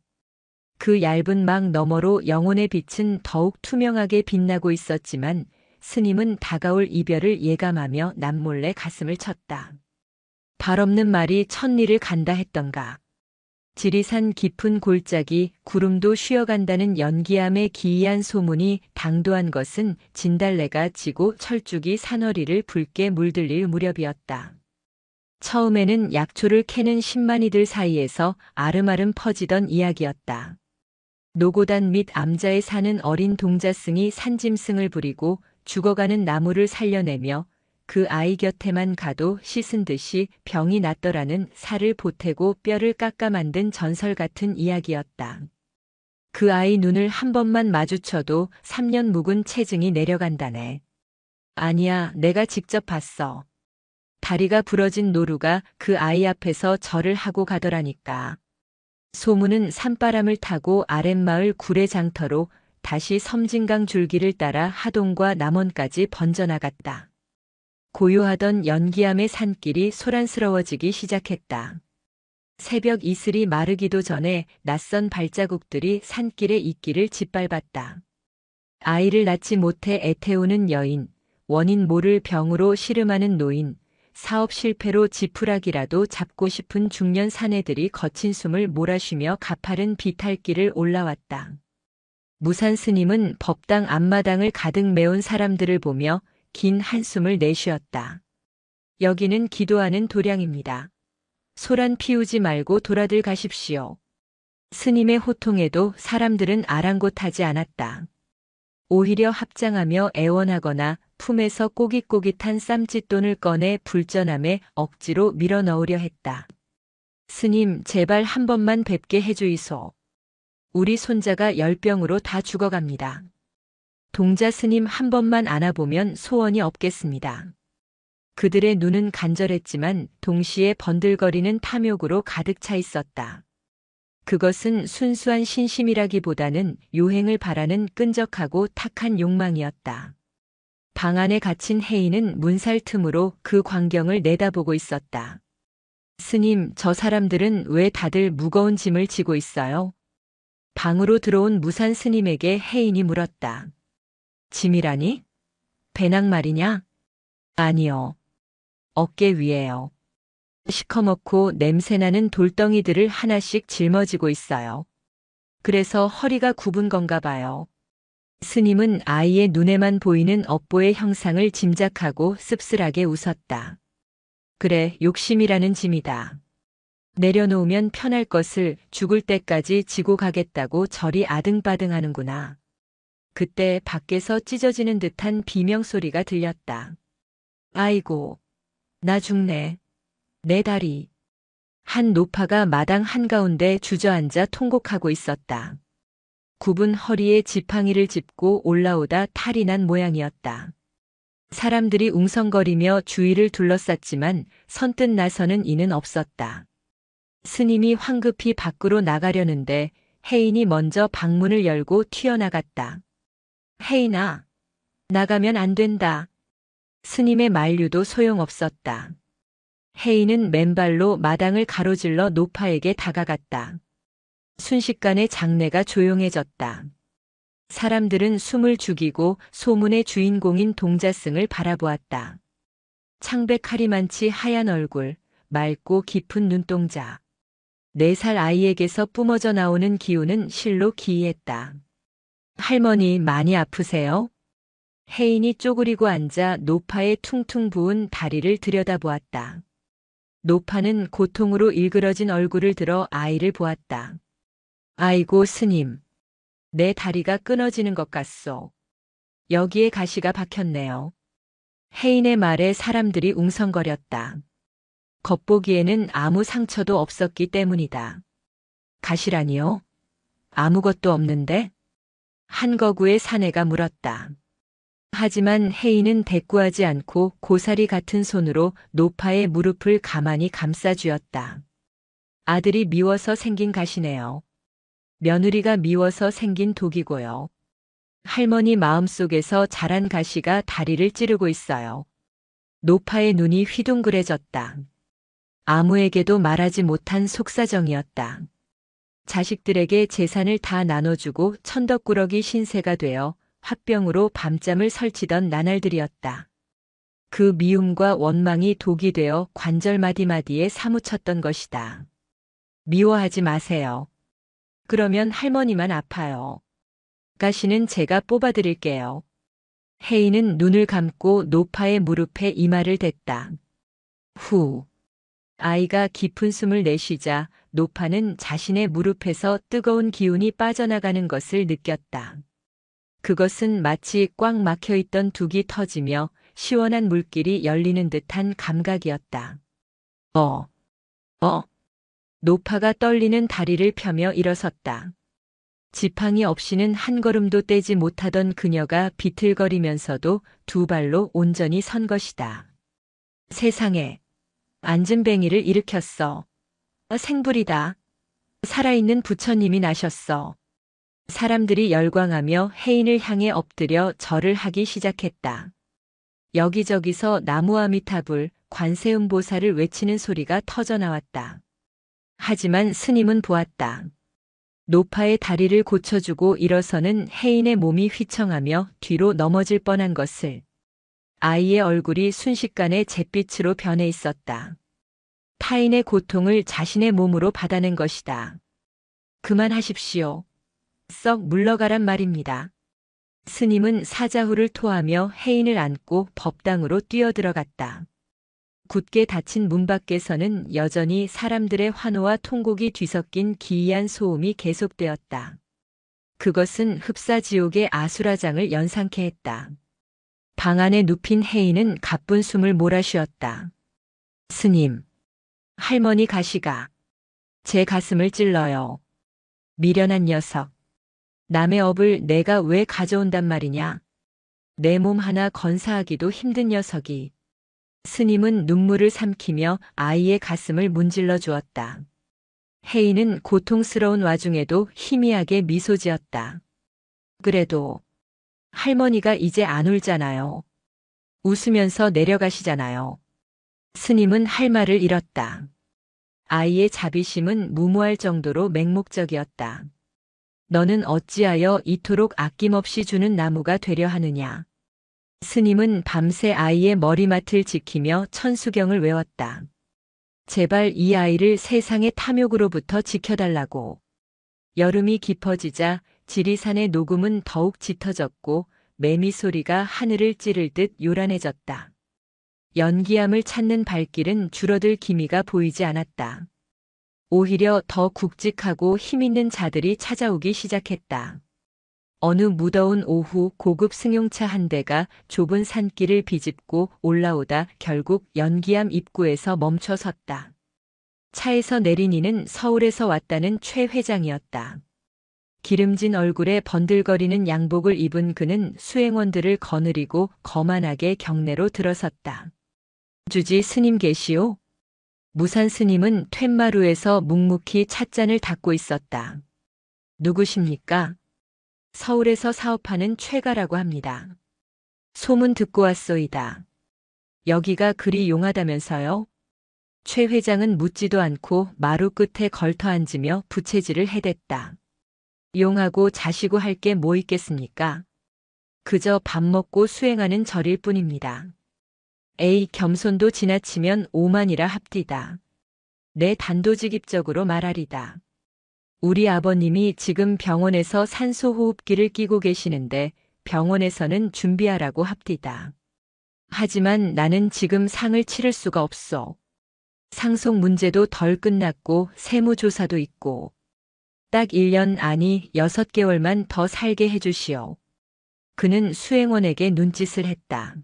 그 얇은 막 너머로 영혼의 빛은 더욱 투명하게 빛나고 있었지만 스님은 다가올 이별을 예감하며 남몰래 가슴을 쳤다. 발 없는 말이 천리를 간다 했던가. 지리산 깊은 골짜기 구름도 쉬어간다는 연기암의 기이한 소문이 당도한 것은 진달래가 지고 철쭉이 산허리를 붉게 물들릴 무렵이었다. 처음에는 약초를 캐는 신만이들 사이에서 아름아름 퍼지던 이야기였다. 노고단 및 암자에 사는 어린 동자승이 산짐승을 부리고 죽어가는 나무를 살려내며 그 아이 곁에만 가도 씻은 듯이 병이 낫더라는 살을 보태고 뼈를 깎아 만든 전설 같은 이야기였다. 그 아이 눈을 한 번만 마주쳐도 3년 묵은 체증이 내려간다네. 아니야, 내가 직접 봤어. 다리가 부러진 노루가 그 아이 앞에서 절을 하고 가더라니까. 소문은 산바람을 타고 아랫마을 구례장터로 다시 섬진강 줄기를 따라 하동과 남원까지 번져나갔다. 고요하던 연기암의 산길이 소란스러워지기 시작했다. 새벽 이슬이 마르기도 전에 낯선 발자국들이 산길의 이길을 짓밟았다. 아이를 낳지 못해 애태우는 여인, 원인 모를 병으로 시름하는 노인, 사업 실패로 지푸라기라도 잡고 싶은 중년 사내들이 거친 숨을 몰아쉬며 가파른 비탈길을 올라왔다. 무산 스님은 법당 앞마당을 가득 메운 사람들을 보며 긴 한숨을 내쉬었다. 여기는 기도하는 도량입니다. 소란 피우지 말고 돌아들 가십시오. 스님의 호통에도 사람들은 아랑곳하지 않았다. 오히려 합장하며 애원하거나 품에서 꼬깃꼬깃한 쌈짓돈을 꺼내 불전함에 억지로 밀어넣으려 했다. 스님, 제발 한 번만 뵙게 해주이소. 우리 손자가 열병으로 다 죽어갑니다. 동자 스님 한 번만 안아보면 소원이 없겠습니다. 그들의 눈은 간절했지만 동시에 번들거리는 탐욕으로 가득 차 있었다. 그것은 순수한 신심이라기보다는 요행을 바라는 끈적하고 탁한 욕망이었다. 방 안에 갇힌 혜인은 문살 틈으로 그 광경을 내다보고 있었다. 스님, 저 사람들은 왜 다들 무거운 짐을 지고 있어요? 방으로 들어온 무산 스님에게 혜인이 물었다. 짐이라니? 배낭 말이냐? 아니요. 어깨 위에요. 시커멓고 냄새나는 돌덩이들을 하나씩 짊어지고 있어요. 그래서 허리가 굽은 건가 봐요. 스님은 아이의 눈에만 보이는 업보의 형상을 짐작하고 씁쓸하게 웃었다. 그래, 욕심이라는 짐이다. 내려놓으면 편할 것을 죽을 때까지 지고 가겠다고 저리 아등바등하는구나. 그때 밖에서 찢어지는 듯한 비명소리가 들렸다. 아이고, 나 죽네. 내 다리. 한 노파가 마당 한가운데 주저앉아 통곡하고 있었다. 굽은 허리에 지팡이를 짚고 올라오다 탈이 난 모양이었다. 사람들이 웅성거리며 주위를 둘러쌌지만 선뜻 나서는 이는 없었다. 스님이 황급히 밖으로 나가려는데 혜인이 먼저 방문을 열고 튀어나갔다. 혜인아, 나가면 안 된다. 스님의 만류도 소용없었다. 혜인은 맨발로 마당을 가로질러 노파에게 다가갔다. 순식간에 장내가 조용해졌다. 사람들은 숨을 죽이고 소문의 주인공인 동자승을 바라보았다. 창백하리만치 하얀 얼굴, 맑고 깊은 눈동자. 4살 아이에게서 뿜어져 나오는 기운은 실로 기이했다. 할머니, 많이 아프세요? 혜인이 쪼그리고 앉아 노파의 퉁퉁 부은 다리를 들여다보았다. 노파는 고통으로 일그러진 얼굴을 들어 아이를 보았다. 아이고 스님, 내 다리가 끊어지는 것 같소. 여기에 가시가 박혔네요. 혜인의 말에 사람들이 웅성거렸다. 겉보기에는 아무 상처도 없었기 때문이다. 가시라니요? 아무것도 없는데? 한거구의 사내가 물었다. 하지만 혜인은 대꾸하지 않고 고사리 같은 손으로 노파의 무릎을 가만히 감싸쥐었다. 아들이 미워서 생긴 가시네요. 며느리가 미워서 생긴 독이고요. 할머니 마음속에서 자란 가시가 다리를 찌르고 있어요. 노파의 눈이 휘둥그레졌다. 아무에게도 말하지 못한 속사정이었다. 자식들에게 재산을 다 나눠주고 천덕꾸러기 신세가 되어 화병으로 밤잠을 설치던 나날들이었다. 그 미움과 원망이 독이 되어 관절 마디마디에 사무쳤던 것이다. 미워하지 마세요. 그러면 할머니만 아파요. 가시는 제가 뽑아드릴게요. 혜인은 눈을 감고 노파의 무릎에 이마를 댔다. 후. 아이가 깊은 숨을 내쉬자 노파는 자신의 무릎에서 뜨거운 기운이 빠져나가는 것을 느꼈다. 그것은 마치 꽉 막혀있던 둑이 터지며 시원한 물길이 열리는 듯한 감각이었다. 노파가 떨리는 다리를 펴며 일어섰다. 지팡이 없이는 한 걸음도 떼지 못하던 그녀가 비틀거리면서도 2발로 온전히 선 것이다. 세상에, 안진뱅이를 일으켰어. 생불이다. 살아있는 부처님이 나셨어. 사람들이 열광하며 혜인을 향해 엎드려 절을 하기 시작했다. 여기저기서 나무아미타불, 관세음보살을 외치는 소리가 터져나왔다. 하지만 스님은 보았다. 노파의 다리를 고쳐주고 일어서는 혜인의 몸이 휘청하며 뒤로 넘어질 뻔한 것을. 아이의 얼굴이 순식간에 잿빛으로 변해 있었다. 타인의 고통을 자신의 몸으로 받아낸 것이다. 그만하십시오. 썩 물러가란 말입니다. 스님은 사자후를 토하며 혜인을 안고 법당으로 뛰어들어갔다. 굳게 닫힌 문 밖에서는 여전히 사람들의 환호와 통곡이 뒤섞인 기이한 소음이 계속되었다. 그것은 흡사지옥의 아수라장을 연상케 했다. 방 안에 눕힌 혜인은 가쁜 숨을 몰아쉬었다. 스님, 할머니 가시가 제 가슴을 찔러요. 미련한 녀석. 남의 업을 내가 왜 가져온단 말이냐. 내 몸 하나 건사하기도 힘든 녀석이. 스님은 눈물을 삼키며 아이의 가슴을 문질러 주었다. 혜인은 고통스러운 와중에도 희미하게 미소 지었다. 그래도 할머니가 이제 안 울잖아요. 웃으면서 내려가시잖아요. 스님은 할 말을 잃었다. 아이의 자비심은 무모할 정도로 맹목적이었다. 너는 어찌하여 이토록 아낌없이 주는 나무가 되려 하느냐. 스님은 밤새 아이의 머리맡을 지키며 천수경을 외웠다. 제발 이 아이를 세상의 탐욕으로부터 지켜달라고. 여름이 깊어지자 지리산의 녹음은 더욱 짙어졌고 매미 소리가 하늘을 찌를 듯 요란해졌다. 연기암을 찾는 발길은 줄어들 기미가 보이지 않았다. 오히려 더 굵직하고 힘있는 자들이 찾아오기 시작했다. 어느 무더운 오후 고급 승용차 한 대가 좁은 산길을 비집고 올라오다 결국 연기암 입구에서 멈춰 섰다. 차에서 내린 이는 서울에서 왔다는 최 회장이었다. 기름진 얼굴에 번들거리는 양복을 입은 그는 수행원들을 거느리고 거만하게 경내로 들어섰다. 주지 스님 계시오? 무산 스님은 툇마루에서 묵묵히 찻잔을 닦고 있었다. 누구십니까? 서울에서 사업하는 최가라고 합니다. 소문 듣고 왔소이다. 여기가 그리 용하다면서요? 최 회장은 묻지도 않고 마루 끝에 걸터 앉으며 부채질을 해댔다. 용하고 자시고 할 게 뭐 있겠습니까? 그저 밥 먹고 수행하는 절일 뿐입니다. 에이, 겸손도 지나치면 오만이라 합디다. 내 단도직입적으로 말하리다. 우리 아버님이 지금 병원에서 산소호흡기를 끼고 계시는데 병원에서는 준비하라고 합디다. 하지만 나는 지금 상을 치를 수가 없어. 상속 문제도 덜 끝났고 세무조사도 있고 딱 1년 아니 6개월만 더 살게 해주시오. 그는 수행원에게 눈짓을 했다.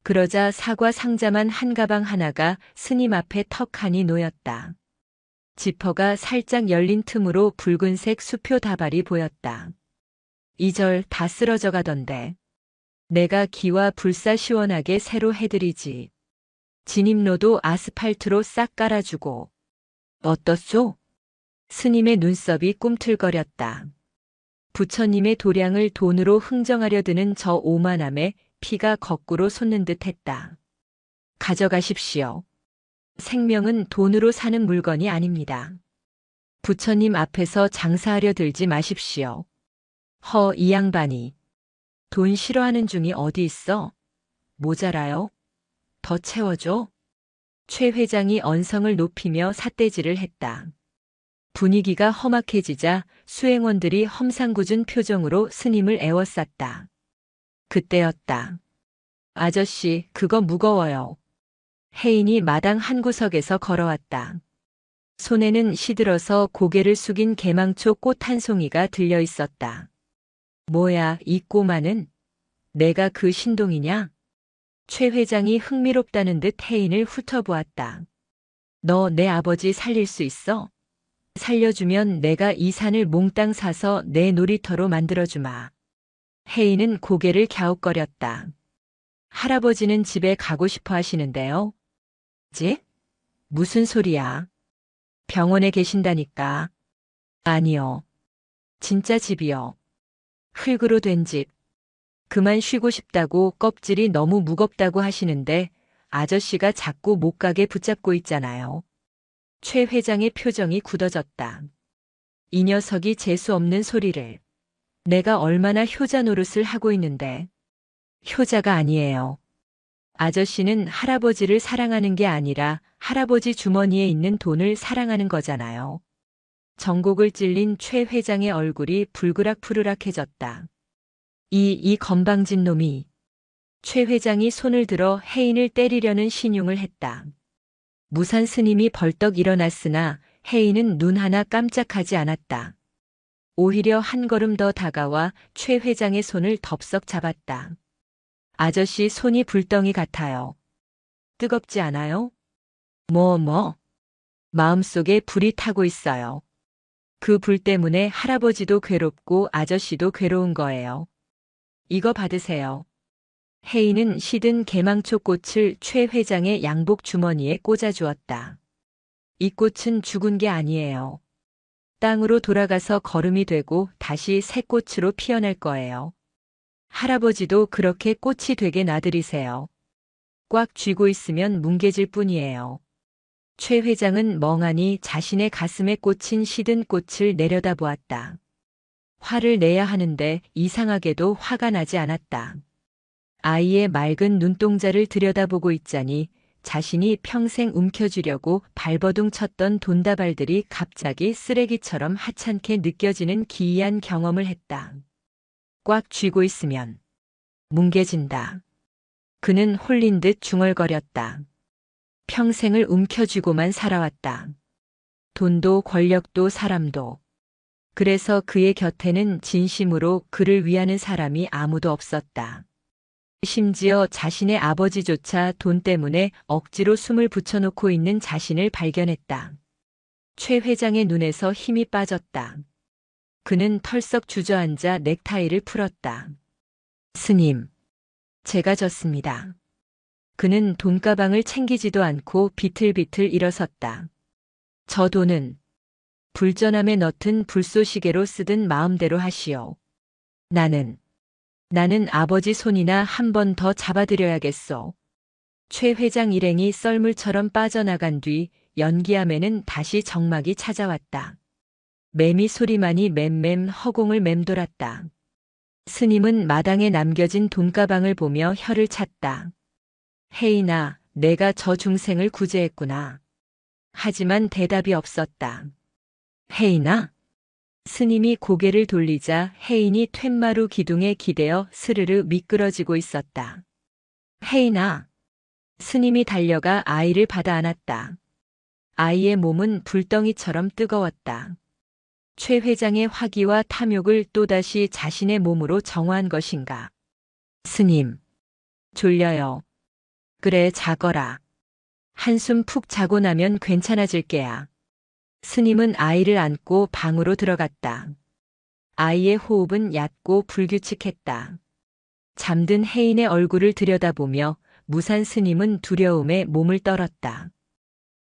그러자 사과 상자만 한 가방 하나가 스님 앞에 턱하니 놓였다. 지퍼가 살짝 열린 틈으로 붉은색 수표 다발이 보였다. 이 절 다 쓰러져 가던데. 내가 기와 불사 시원하게 새로 해드리지. 진입로도 아스팔트로 싹 깔아주고. 어떻소? 스님의 눈썹이 꿈틀거렸다. 부처님의 도량을 돈으로 흥정하려 드는 저 오만함에 피가 거꾸로 솟는 듯 했다. 가져가십시오. 생명은 돈으로 사는 물건이 아닙니다. 부처님 앞에서 장사하려 들지 마십시오. 이 양반이. 돈 싫어하는 중이 어디 있어? 모자라요? 더 채워줘? 최 회장이 언성을 높이며 삿대질을 했다. 분위기가 험악해지자 수행원들이 험상궂은 표정으로 스님을 에워쌌다. 그때였다. 아저씨, 그거 무거워요. 혜인이 마당 한 구석에서 걸어왔다. 손에는 시들어서 고개를 숙인 개망초 꽃 한 송이가 들려 있었다. 뭐야, 이 꼬마는? 내가 그 신동이냐? 최 회장이 흥미롭다는 듯 혜인을 훑어보았다. 너 내 아버지 살릴 수 있어? 살려주면 내가 이 산을 몽땅 사서 내 놀이터로 만들어주마. 혜인은 고개를 갸웃거렸다. 할아버지는 집에 가고 싶어 하시는데요. 지? 무슨 소리야? 병원에 계신다니까. 아니요. 진짜 집이요. 흙으로 된 집. 그만 쉬고 싶다고 껍질이 너무 무겁다고 하시는데 아저씨가 자꾸 못 가게 붙잡고 있잖아요. 최 회장의 표정이 굳어졌다. 이 녀석이 재수 없는 소리를. 내가 얼마나 효자 노릇을 하고 있는데. 효자가 아니에요. 아저씨는 할아버지를 사랑하는 게 아니라 할아버지 주머니에 있는 돈을 사랑하는 거잖아요. 전곡을 찔린 최 회장의 얼굴이 불그락푸르락해졌다. 이 건방진 놈이. 최 회장이 손을 들어 혜인을 때리려는 신용을 했다. 무산 스님이 벌떡 일어났으나 혜인은 눈 하나 깜짝하지 않았다. 오히려 한 걸음 더 다가와 최 회장의 손을 덥석 잡았다. 아저씨 손이 불덩이 같아요. 뜨겁지 않아요? 뭐? 마음속에 불이 타고 있어요. 그 불 때문에 할아버지도 괴롭고 아저씨도 괴로운 거예요. 이거 받으세요. 혜인은 시든 개망초 꽃을 최 회장의 양복 주머니에 꽂아주었다. 이 꽃은 죽은 게 아니에요. 땅으로 돌아가서 거름이 되고 다시 새 꽃으로 피어날 거예요. 할아버지도 그렇게 꽃이 되게 놔드리세요. 꽉 쥐고 있으면 뭉개질 뿐이에요. 최 회장은 멍하니 자신의 가슴에 꽂힌 시든 꽃을 내려다보았다. 화를 내야 하는데 이상하게도 화가 나지 않았다. 아이의 맑은 눈동자를 들여다보고 있자니 자신이 평생 움켜쥐려고 발버둥 쳤던 돈다발들이 갑자기 쓰레기처럼 하찮게 느껴지는 기이한 경험을 했다. 꽉 쥐고 있으면 뭉개진다. 그는 홀린 듯 중얼거렸다. 평생을 움켜쥐고만 살아왔다. 돈도 권력도 사람도. 그래서 그의 곁에는 진심으로 그를 위하는 사람이 아무도 없었다. 심지어 자신의 아버지조차 돈 때문에 억지로 숨을 붙여놓고 있는 자신을 발견했다. 최 회장의 눈에서 힘이 빠졌다. 그는 털썩 주저앉아 넥타이를 풀었다. 스님, 제가 졌습니다. 그는 돈가방을 챙기지도 않고 비틀비틀 일어섰다. 저 돈은 불전함에 넣든 불쏘시개로 쓰든 마음대로 하시오. 나는 아버지 손이나 한 번 더 잡아드려야겠소. 최 회장 일행이 썰물처럼 빠져나간 뒤 연기암에는 다시 정막이 찾아왔다. 매미 소리만이 맴맴 허공을 맴돌았다. 스님은 마당에 남겨진 돈가방을 보며 혀를 찼다. 혜인아, 내가 저 중생을 구제했구나. 하지만 대답이 없었다. 혜인아? 스님이 고개를 돌리자 혜인이 툇마루 기둥에 기대어 스르르 미끄러지고 있었다. 혜인아! 스님이 달려가 아이를 받아 안았다. 아이의 몸은 불덩이처럼 뜨거웠다. 최 회장의 화기와 탐욕을 또다시 자신의 몸으로 정화한 것인가. 스님, 졸려요. 그래, 자거라. 한숨 푹 자고 나면 괜찮아질 게야. 스님은 아이를 안고 방으로 들어갔다. 아이의 호흡은 얕고 불규칙했다. 잠든 혜인의 얼굴을 들여다보며 무산 스님은 두려움에 몸을 떨었다.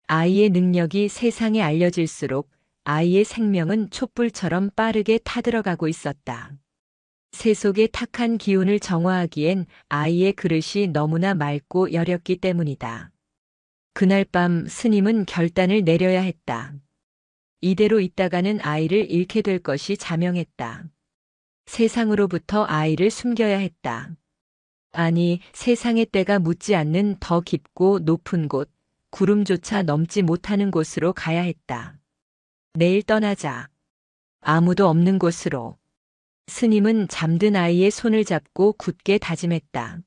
아이의 능력이 세상에 알려질수록 아이의 생명은 촛불처럼 빠르게 타들어가고 있었다. 세속의 탁한 기운을 정화하기엔 아이의 그릇이 너무나 맑고 여렸기 때문이다. 그날 밤 스님은 결단을 내려야 했다. 이대로 있다가는 아이를 잃게 될 것이 자명했다. 세상으로부터 아이를 숨겨야 했다. 아니, 세상의 때가 묻지 않는 더 깊고 높은 곳, 구름조차 넘지 못하는 곳으로 가야 했다. 내일 떠나자. 아무도 없는 곳으로. 스님은 잠든 아이의 손을 잡고 굳게 다짐했다.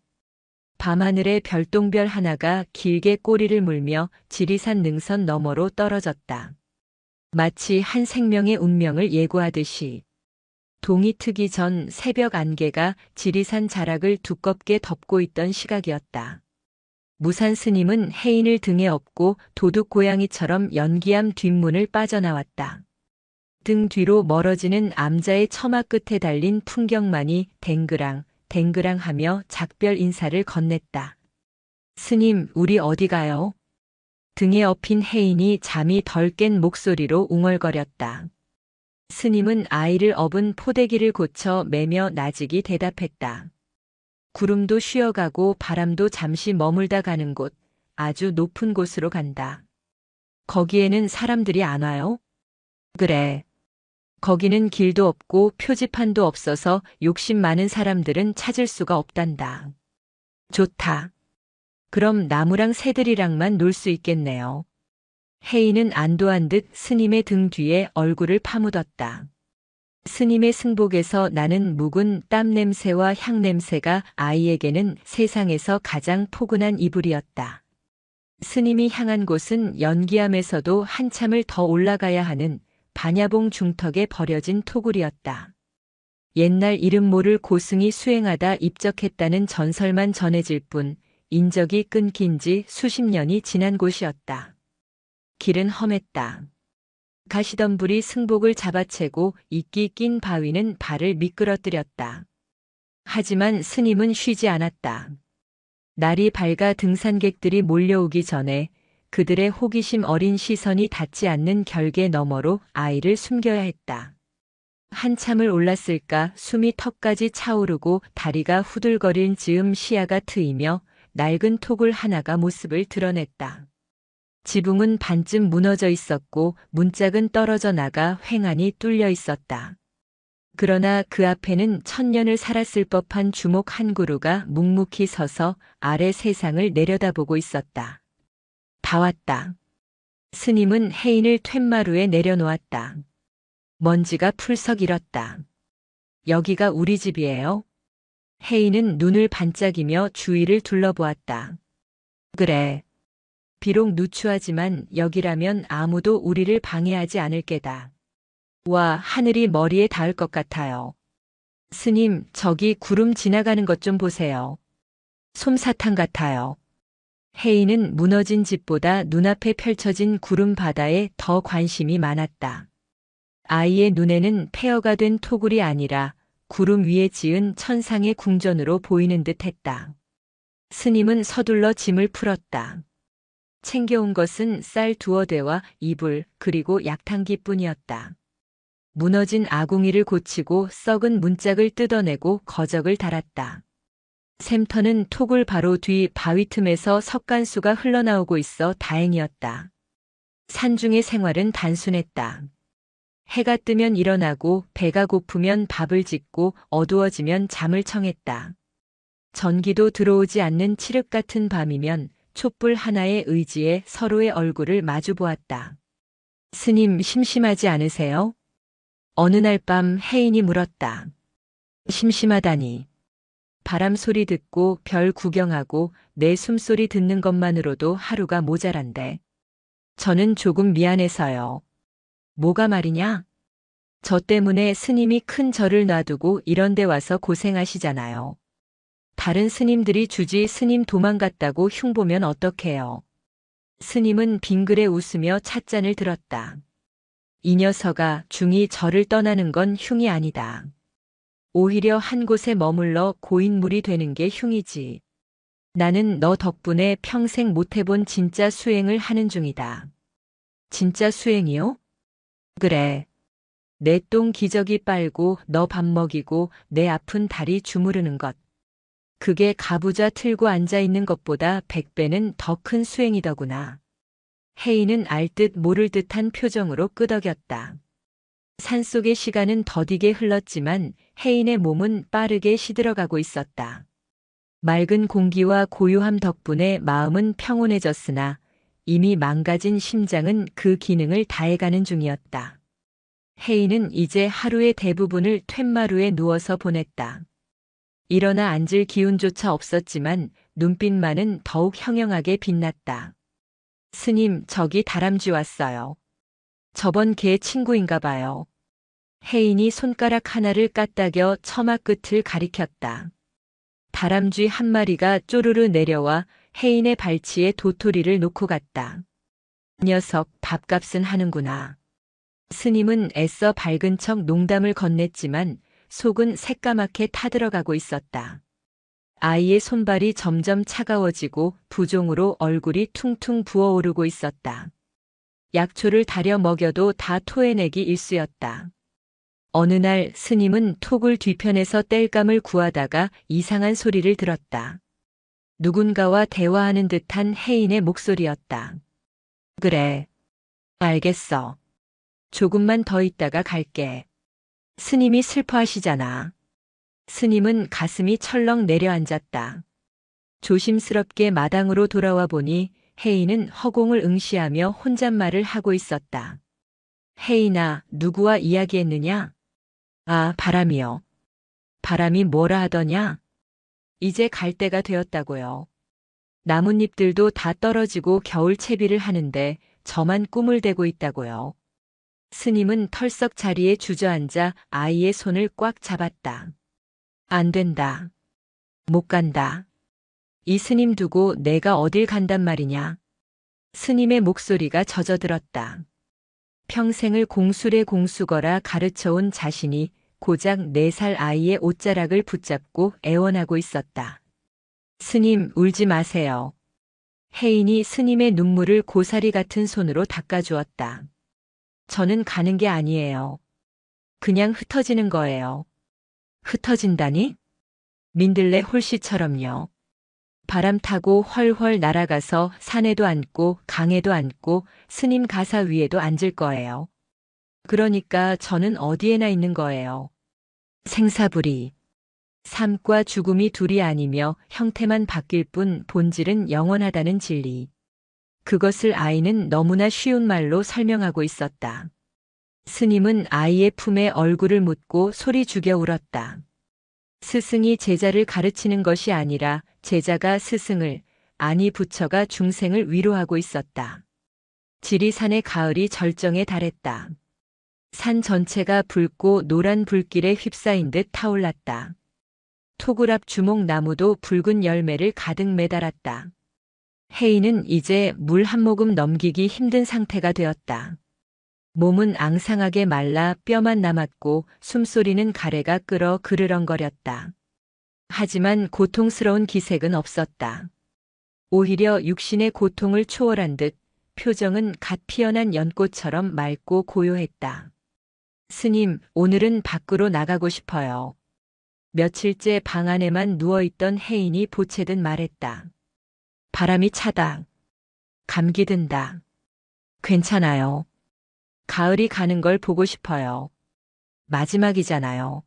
밤하늘에 별똥별 하나가 길게 꼬리를 물며 지리산 능선 너머로 떨어졌다. 마치 한 생명의 운명을 예고하듯이. 동이 트기 전 새벽 안개가 지리산 자락을 두껍게 덮고 있던 시각이었다. 무산 스님은 혜인을 등에 업고 도둑 고양이처럼 연기암 뒷문을 빠져나왔다. 등 뒤로 멀어지는 암자의 처마 끝에 달린 풍경만이 댕그랑 댕그랑 하며 작별 인사를 건넸다. 스님, 우리 어디 가요? 등에 업힌 혜인이 잠이 덜 깬 목소리로 웅얼거렸다. 스님은 아이를 업은 포대기를 고쳐 매며 나직이 대답했다. 구름도 쉬어가고 바람도 잠시 머물다 가는 곳, 아주 높은 곳으로 간다. 거기에는 사람들이 안 와요? 그래. 거기는 길도 없고 표지판도 없어서 욕심 많은 사람들은 찾을 수가 없단다. 좋다. 그럼 나무랑 새들이랑만 놀 수 있겠네요. 혜인은 안도한 듯 스님의 등 뒤에 얼굴을 파묻었다. 스님의 승복에서 나는 묵은 땀 냄새와 향 냄새가 아이에게는 세상에서 가장 포근한 이불이었다. 스님이 향한 곳은 연기암에서도 한참을 더 올라가야 하는 반야봉 중턱에 버려진 토굴이었다. 옛날 이름 모를 고승이 수행하다 입적했다는 전설만 전해질 뿐 인적이 끊긴 지 수십 년이 지난 곳이었다. 길은 험했다. 가시덤불이 승복을 잡아채고 이끼 낀 바위는 발을 미끄러뜨렸다. 하지만 스님은 쉬지 않았다. 날이 밝아 등산객들이 몰려오기 전에 그들의 호기심 어린 시선이 닿지 않는 결계 너머로 아이를 숨겨야 했다. 한참을 올랐을까 숨이 턱까지 차오르고 다리가 후들거릴 즈음 시야가 트이며 낡은 톡을 하나가 모습을 드러냈다. 지붕은 반쯤 무너져 있었고 문짝은 떨어져 나가 횡하니 뚫려 있었다. 그러나 그 앞에는 천년을 살았을 법한 주목 한 그루가 묵묵히 서서 아래 세상을 내려다보고 있었다. 다 왔다. 스님은 해인을 툇마루에 내려놓았다. 먼지가 풀썩 일었다. 여기가 우리 집이에요? 해인은 눈을 반짝이며 주위를 둘러보았다. 그래. 비록 누추하지만 여기라면 아무도 우리를 방해하지 않을 게다. 와, 하늘이 머리에 닿을 것 같아요. 스님, 저기 구름 지나가는 것 좀 보세요. 솜사탕 같아요. 해인은 무너진 집보다 눈앞에 펼쳐진 구름 바다에 더 관심이 많았다. 아이의 눈에는 폐허가 된 토굴이 아니라 구름 위에 지은 천상의 궁전으로 보이는 듯 했다. 스님은 서둘러 짐을 풀었다. 챙겨온 것은 쌀 두어 대와 이불 그리고 약탕기뿐이었다. 무너진 아궁이를 고치고 썩은 문짝을 뜯어내고 거적을 달았다. 샘터는 톡을 바로 뒤 바위 틈에서 석간수가 흘러나오고 있어 다행이었다. 산중의 생활은 단순했다. 해가 뜨면 일어나고 배가 고프면 밥을 짓고 어두워지면 잠을 청했다. 전기도 들어오지 않는 칠흑 같은 밤이면 촛불 하나의 의지에 서로의 얼굴을 마주 보았다. 스님, 심심하지 않으세요? 어느 날 밤 해인이 물었다. 심심하다니. 바람 소리 듣고 별 구경하고 내 숨소리 듣는 것만으로도 하루가 모자란데. 저는 조금 미안해서요. 뭐가 말이냐? 저 때문에 스님이 큰 절을 놔두고 이런 데 와서 고생하시잖아요. 다른 스님들이 주지 스님 도망갔다고 흉보면 어떡해요. 스님은 빙그레 웃으며 찻잔을 들었다. 이 녀석아, 중이 절을 떠나는 건 흉이 아니다. 오히려 한 곳에 머물러 고인물이 되는 게 흉이지. 나는 너 덕분에 평생 못 해본 진짜 수행을 하는 중이다. 진짜 수행이요? 그래. 내 똥 기저귀 빨고 너 밥 먹이고 내 아픈 다리 주무르는 것. 그게 가부좌 틀고 앉아있는 것보다 100배는 더 큰 수행이더구나. 해인은 알 듯 모를 듯한 표정으로 끄덕였다. 산속의 시간은 더디게 흘렀지만 해인의 몸은 빠르게 시들어가고 있었다. 맑은 공기와 고요함 덕분에 마음은 평온해졌으나 이미 망가진 심장은 그 기능을 다해가는 중이었다. 해인은 이제 하루의 대부분을 툇마루에 누워서 보냈다. 일어나 앉을 기운조차 없었지만 눈빛만은 더욱 형형하게 빛났다. 스님, 저기 다람쥐 왔어요. 저번 개 친구인가 봐요. 해인이 손가락 하나를 까딱여 처마 끝을 가리켰다. 다람쥐 한 마리가 쪼르르 내려와 해인의 발치에 도토리를 놓고 갔다. 녀석, 밥값은 하는구나. 스님은 애써 밝은 척 농담을 건넸지만 속은 새까맣게 타들어가고 있었다. 아이의 손발이 점점 차가워지고 부종으로 얼굴이 퉁퉁 부어오르고 있었다. 약초를 다려 먹여도 다 토해내기 일쑤였다. 어느 날 스님은 톡을 뒤편에서 땔감을 구하다가 이상한 소리를 들었다. 누군가와 대화하는 듯한 해인의 목소리였다. 그래. 알겠어. 조금만 더 있다가 갈게. 스님이 슬퍼하시잖아. 스님은 가슴이 철렁 내려앉았다. 조심스럽게 마당으로 돌아와 보니 해인은 허공을 응시하며 혼잣말을 하고 있었다. 해인아, 누구와 이야기했느냐? 아, 바람이요. 바람이 뭐라 하더냐? 이제 갈 때가 되었다고요. 나뭇잎들도 다 떨어지고 겨울 채비를 하는데 저만 꿈을 대고 있다고요. 스님은 털썩 자리에 주저앉아 아이의 손을 꽉 잡았다. 안 된다. 못 간다. 이 스님 두고 내가 어딜 간단 말이냐. 스님의 목소리가 젖어들었다. 평생을 공술의 공수거라 가르쳐온 자신이 고작 4살 아이의 옷자락을 붙잡고 애원하고 있었다. 스님, 울지 마세요. 혜인이 스님의 눈물을 고사리 같은 손으로 닦아주었다. 저는 가는 게 아니에요. 그냥 흩어지는 거예요. 흩어진다니? 민들레 홀씨처럼요. 바람 타고 훨훨 날아가서 산에도 앉고 강에도 앉고 스님 가사 위에도 앉을 거예요. 그러니까 저는 어디에나 있는 거예요. 생사불이. 삶과 죽음이 둘이 아니며 형태만 바뀔 뿐 본질은 영원하다는 진리. 그것을 아이는 너무나 쉬운 말로 설명하고 있었다. 스님은 아이의 품에 얼굴을 묻고 소리 죽여 울었다. 스승이 제자를 가르치는 것이 아니라 제자가 스승을, 아니 부처가 중생을 위로하고 있었다. 지리산의 가을이 절정에 달했다. 산 전체가 붉고 노란 불길에 휩싸인 듯 타올랐다. 토굴 앞 주목나무도 붉은 열매를 가득 매달았다. 혜인은 이제 물 한 모금 넘기기 힘든 상태가 되었다. 몸은 앙상하게 말라 뼈만 남았고 숨소리는 가래가 끓어 그르렁거렸다. 하지만 고통스러운 기색은 없었다. 오히려 육신의 고통을 초월한 듯 표정은 갓 피어난 연꽃처럼 맑고 고요했다. 스님, 오늘은 밖으로 나가고 싶어요. 며칠째 방 안에만 누워있던 혜인이 보채듯 말했다. 바람이 차다. 감기 든다. 괜찮아요. 가을이 가는 걸 보고 싶어요. 마지막이잖아요.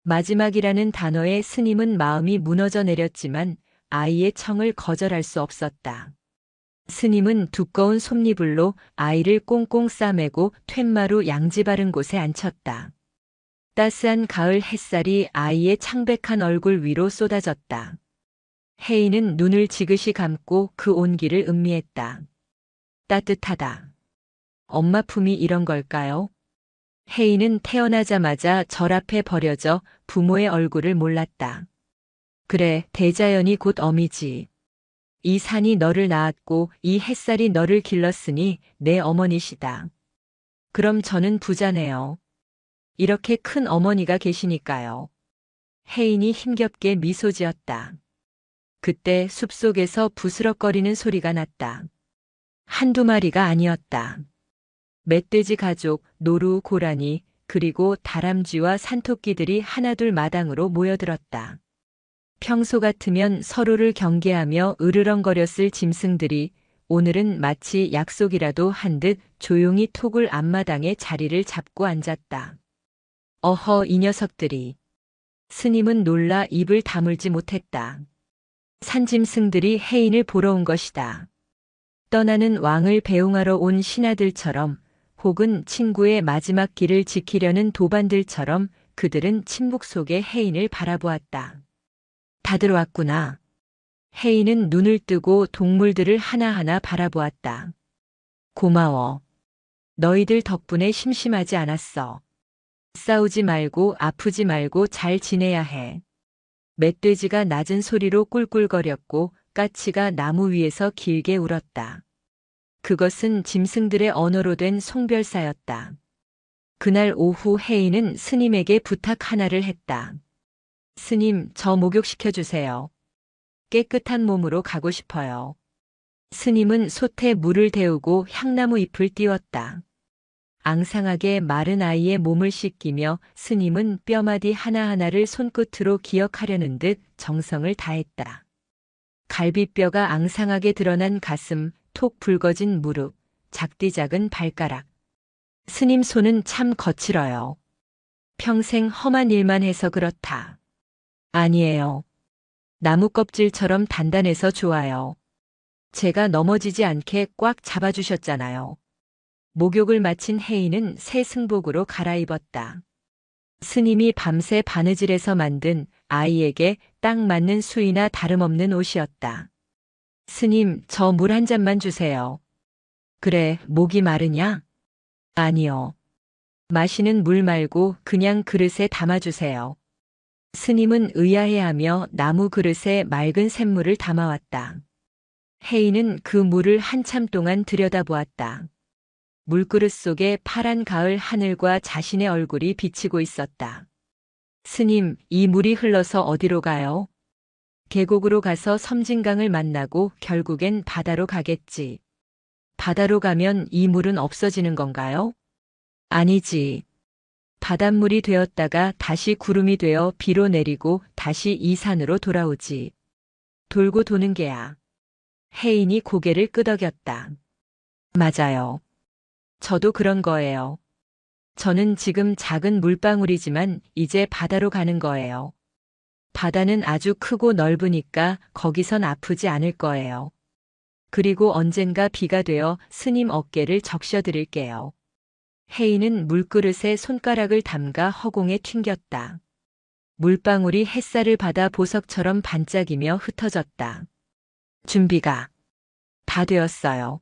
마지막이라는 단어에 스님은 마음이 무너져 내렸지만 아이의 청을 거절할 수 없었다. 스님은 두꺼운 솜니불로 아이를 꽁꽁 싸매고 툇마루 양지 바른 곳에 앉혔다. 따스한 가을 햇살이 아이의 창백한 얼굴 위로 쏟아졌다. 혜인은 눈을 지그시 감고 그 온기를 음미했다. 따뜻하다. 엄마 품이 이런 걸까요? 혜인은 태어나자마자 절 앞에 버려져 부모의 얼굴을 몰랐다. 그래, 대자연이 곧 어미지. 이 산이 너를 낳았고 이 햇살이 너를 길렀으니 내 어머니시다. 그럼 저는 부자네요. 이렇게 큰 어머니가 계시니까요. 혜인이 힘겹게 미소 지었다. 그때 숲속에서 부스럭거리는 소리가 났다. 한두 마리가 아니었다. 멧돼지 가족, 노루, 고라니, 그리고 다람쥐와 산토끼들이 하나둘 마당으로 모여들었다. 평소 같으면 서로를 경계하며 으르렁거렸을 짐승들이 오늘은 마치 약속이라도 한 듯 조용히 토굴 앞마당에 자리를 잡고 앉았다. 어허, 이 녀석들이. 스님은 놀라 입을 다물지 못했다. 산짐승들이 혜인을 보러 온 것이다. 떠나는 왕을 배웅하러 온 신하들처럼 혹은 친구의 마지막 길을 지키려는 도반들처럼 그들은 침묵 속에 혜인을 바라보았다. 다들 왔구나. 혜인은 눈을 뜨고 동물들을 하나하나 바라보았다. 고마워. 너희들 덕분에 심심하지 않았어. 싸우지 말고 아프지 말고 잘 지내야 해. 멧돼지가 낮은 소리로 꿀꿀거렸고 까치가 나무 위에서 길게 울었다. 그것은 짐승들의 언어로 된 송별사였다. 그날 오후 혜인은 스님에게 부탁 하나를 했다. 스님, 저 목욕시켜주세요. 깨끗한 몸으로 가고 싶어요. 스님은 솥에 물을 데우고 향나무 잎을 띄웠다. 앙상하게 마른 아이의 몸을 씻기며 스님은 뼈마디 하나하나를 손끝으로 기억하려는 듯 정성을 다했다. 갈비뼈가 앙상하게 드러난 가슴, 톡 붉어진 무릎, 작디 작은 발가락. 스님 손은 참 거칠어요. 평생 험한 일만 해서 그렇다. 아니에요. 나무 껍질처럼 단단해서 좋아요. 제가 넘어지지 않게 꽉 잡아주셨잖아요. 목욕을 마친 혜인은 새 승복으로 갈아입었다. 스님이 밤새 바느질해서 만든 아이에게 딱 맞는 수이나 다름없는 옷이었다. 스님, 저 물 한 잔만 주세요. 그래, 목이 마르냐? 아니요. 마시는 물 말고 그냥 그릇에 담아주세요. 스님은 의아해하며 나무 그릇에 맑은 샘물을 담아왔다. 혜인은 그 물을 한참 동안 들여다보았다. 물그릇 속에 파란 가을 하늘과 자신의 얼굴이 비치고 있었다. 스님, 이 물이 흘러서 어디로 가요? 계곡으로 가서 섬진강을 만나고 결국엔 바다로 가겠지. 바다로 가면 이 물은 없어지는 건가요? 아니지. 바닷물이 되었다가 다시 구름이 되어 비로 내리고 다시 이 산으로 돌아오지. 돌고 도는 게야. 혜인이 고개를 끄덕였다. 맞아요. 저도 그런 거예요. 저는 지금 작은 물방울이지만 이제 바다로 가는 거예요. 바다는 아주 크고 넓으니까 거기선 아프지 않을 거예요. 그리고 언젠가 비가 되어 스님 어깨를 적셔드릴게요. 혜인은 물그릇에 손가락을 담가 허공에 튕겼다. 물방울이 햇살을 받아 보석처럼 반짝이며 흩어졌다. 준비가 다 되었어요.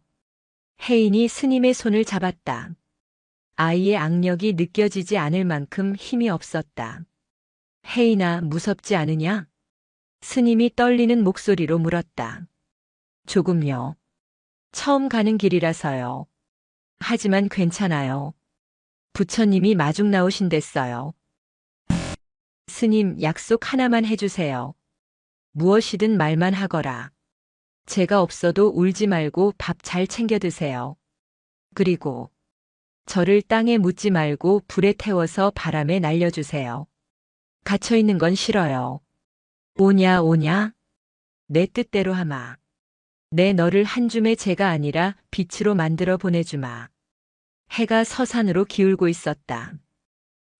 혜인이 스님의 손을 잡았다. 아이의 악력이 느껴지지 않을 만큼 힘이 없었다. 혜인아, 무섭지 않으냐? 스님이 떨리는 목소리로 물었다. 조금요. 처음 가는 길이라서요. 하지만 괜찮아요. 부처님이 마중 나오신댔어요. 스님, 약속 하나만 해주세요. 무엇이든 말만 하거라. 제가 없어도 울지 말고 밥 잘 챙겨 드세요. 그리고 저를 땅에 묻지 말고 불에 태워서 바람에 날려주세요. 갇혀있는 건 싫어요. 오냐 오냐? 내 뜻대로 하마. 내 너를 한 줌의 재가 아니라 빛으로 만들어 보내주마. 해가 서산으로 기울고 있었다.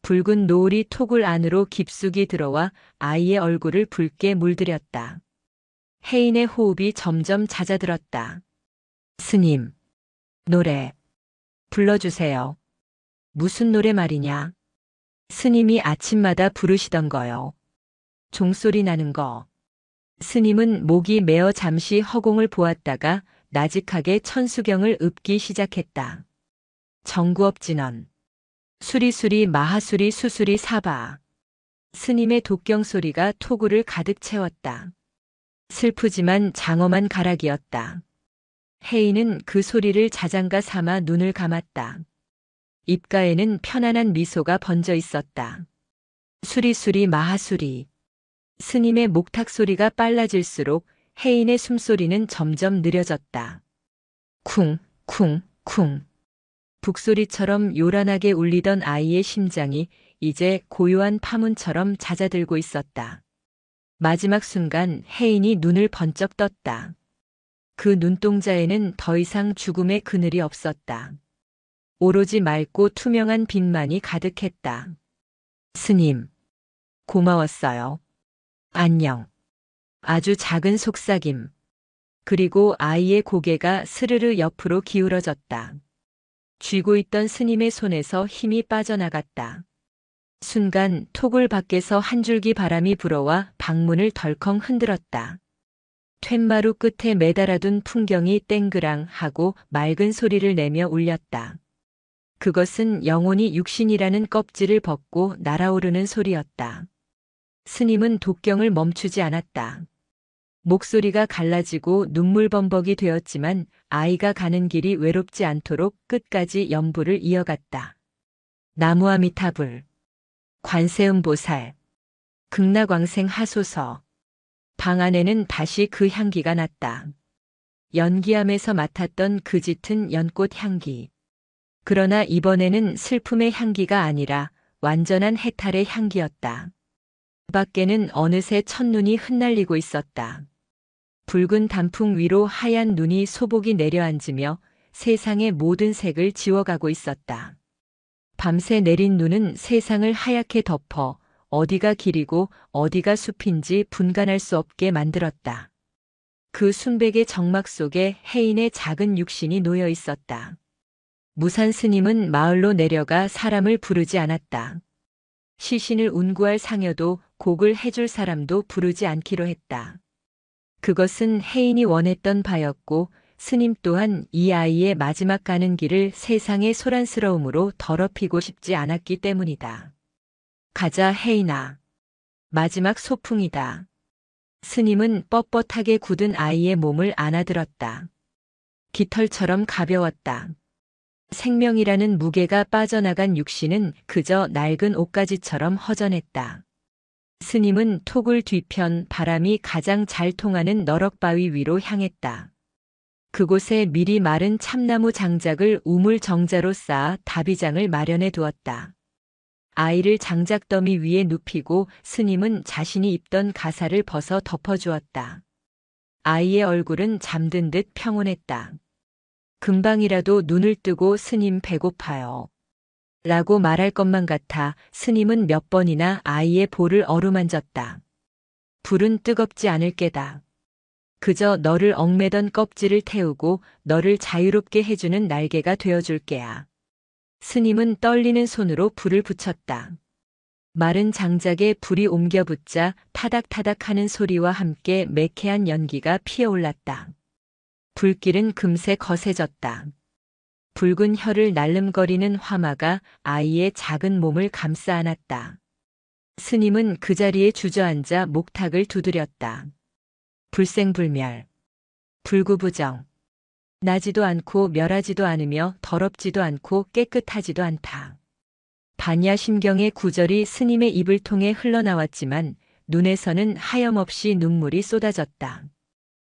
붉은 노을이 토굴 안으로 깊숙이 들어와 아이의 얼굴을 붉게 물들였다. 혜인의 호흡이 점점 잦아들었다. 스님, 노래 불러주세요. 무슨 노래 말이냐? 스님이 아침마다 부르시던 거요. 종소리 나는 거. 스님은 목이 메어 잠시 허공을 보았다가 나직하게 천수경을 읊기 시작했다. 정구업진언. 수리수리 마하수리 수수리 사바. 스님의 독경 소리가 토구를 가득 채웠다. 슬프지만 장엄한 가락이었다. 혜인은 그 소리를 자장가 삼아 눈을 감았다. 입가에는 편안한 미소가 번져 있었다. 수리수리 마하수리. 스님의 목탁 소리가 빨라질수록 혜인의 숨소리는 점점 느려졌다. 쿵, 쿵, 쿵. 북소리처럼 요란하게 울리던 아이의 심장이 이제 고요한 파문처럼 잦아들고 있었다. 마지막 순간 혜인이 눈을 번쩍 떴다. 그 눈동자에는 더 이상 죽음의 그늘이 없었다. 오로지 맑고 투명한 빛만이 가득했다. 스님, 고마웠어요. 안녕. 아주 작은 속삭임. 그리고 아이의 고개가 스르르 옆으로 기울어졌다. 쥐고 있던 스님의 손에서 힘이 빠져나갔다. 순간 토굴 밖에서 한 줄기 바람이 불어와 방문을 덜컹 흔들었다. 툇마루 끝에 매달아둔 풍경이 땡그랑 하고 맑은 소리를 내며 울렸다. 그것은 영혼이 육신이라는 껍질을 벗고 날아오르는 소리였다. 스님은 독경을 멈추지 않았다. 목소리가 갈라지고 눈물범벅이 되었지만 아이가 가는 길이 외롭지 않도록 끝까지 연부를 이어갔다. 나무아미타불, 관세음보살, 극락왕생 하소서. 방 안에는 다시 그 향기가 났다. 연기함에서 맡았던 그 짙은 연꽃 향기. 그러나 이번에는 슬픔의 향기가 아니라 완전한 해탈의 향기였다. 밖에는 어느새 첫눈이 흩날리고 있었다. 붉은 단풍 위로 하얀 눈이 소복이 내려앉으며 세상의 모든 색을 지워가고 있었다. 밤새 내린 눈은 세상을 하얗게 덮어 어디가 길이고 어디가 숲인지 분간할 수 없게 만들었다. 그 순백의 정막 속에 혜인의 작은 육신이 놓여 있었다. 무산 스님은 마을로 내려가 사람을 부르지 않았다. 시신을 운구할 상여도 곡을 해줄 사람도 부르지 않기로 했다. 그것은 혜인이 원했던 바였고 스님 또한 이 아이의 마지막 가는 길을 세상의 소란스러움으로 더럽히고 싶지 않았기 때문이다. 가자 혜인아. 마지막 소풍이다. 스님은 뻣뻣하게 굳은 아이의 몸을 안아들었다. 깃털처럼 가벼웠다. 생명이라는 무게가 빠져나간 육신은 그저 낡은 옷가지처럼 허전했다. 스님은 톡을 뒤편 바람이 가장 잘 통하는 너럭바위 위로 향했다. 그곳에 미리 마른 참나무 장작을 우물정자로 쌓아 다비장을 마련해 두었다. 아이를 장작더미 위에 눕히고 스님은 자신이 입던 가사를 벗어 덮어주었다. 아이의 얼굴은 잠든 듯 평온했다. 금방이라도 눈을 뜨고 스님 배고파요. 라고 말할 것만 같아 스님은 몇 번이나 아이의 볼을 어루만졌다. 불은 뜨겁지 않을 게다. 그저 너를 얽매던 껍질을 태우고 너를 자유롭게 해주는 날개가 되어줄 게야. 스님은 떨리는 손으로 불을 붙였다. 마른 장작에 불이 옮겨 붙자 타닥타닥 하는 소리와 함께 매캐한 연기가 피어올랐다. 불길은 금세 거세졌다. 붉은 혀를 날름거리는 화마가 아이의 작은 몸을 감싸 안았다. 스님은 그 자리에 주저앉아 목탁을 두드렸다. 불생불멸, 불구부정, 나지도 않고 멸하지도 않으며 더럽지도 않고 깨끗하지도 않다. 반야심경의 구절이 스님의 입을 통해 흘러나왔지만 눈에서는 하염없이 눈물이 쏟아졌다.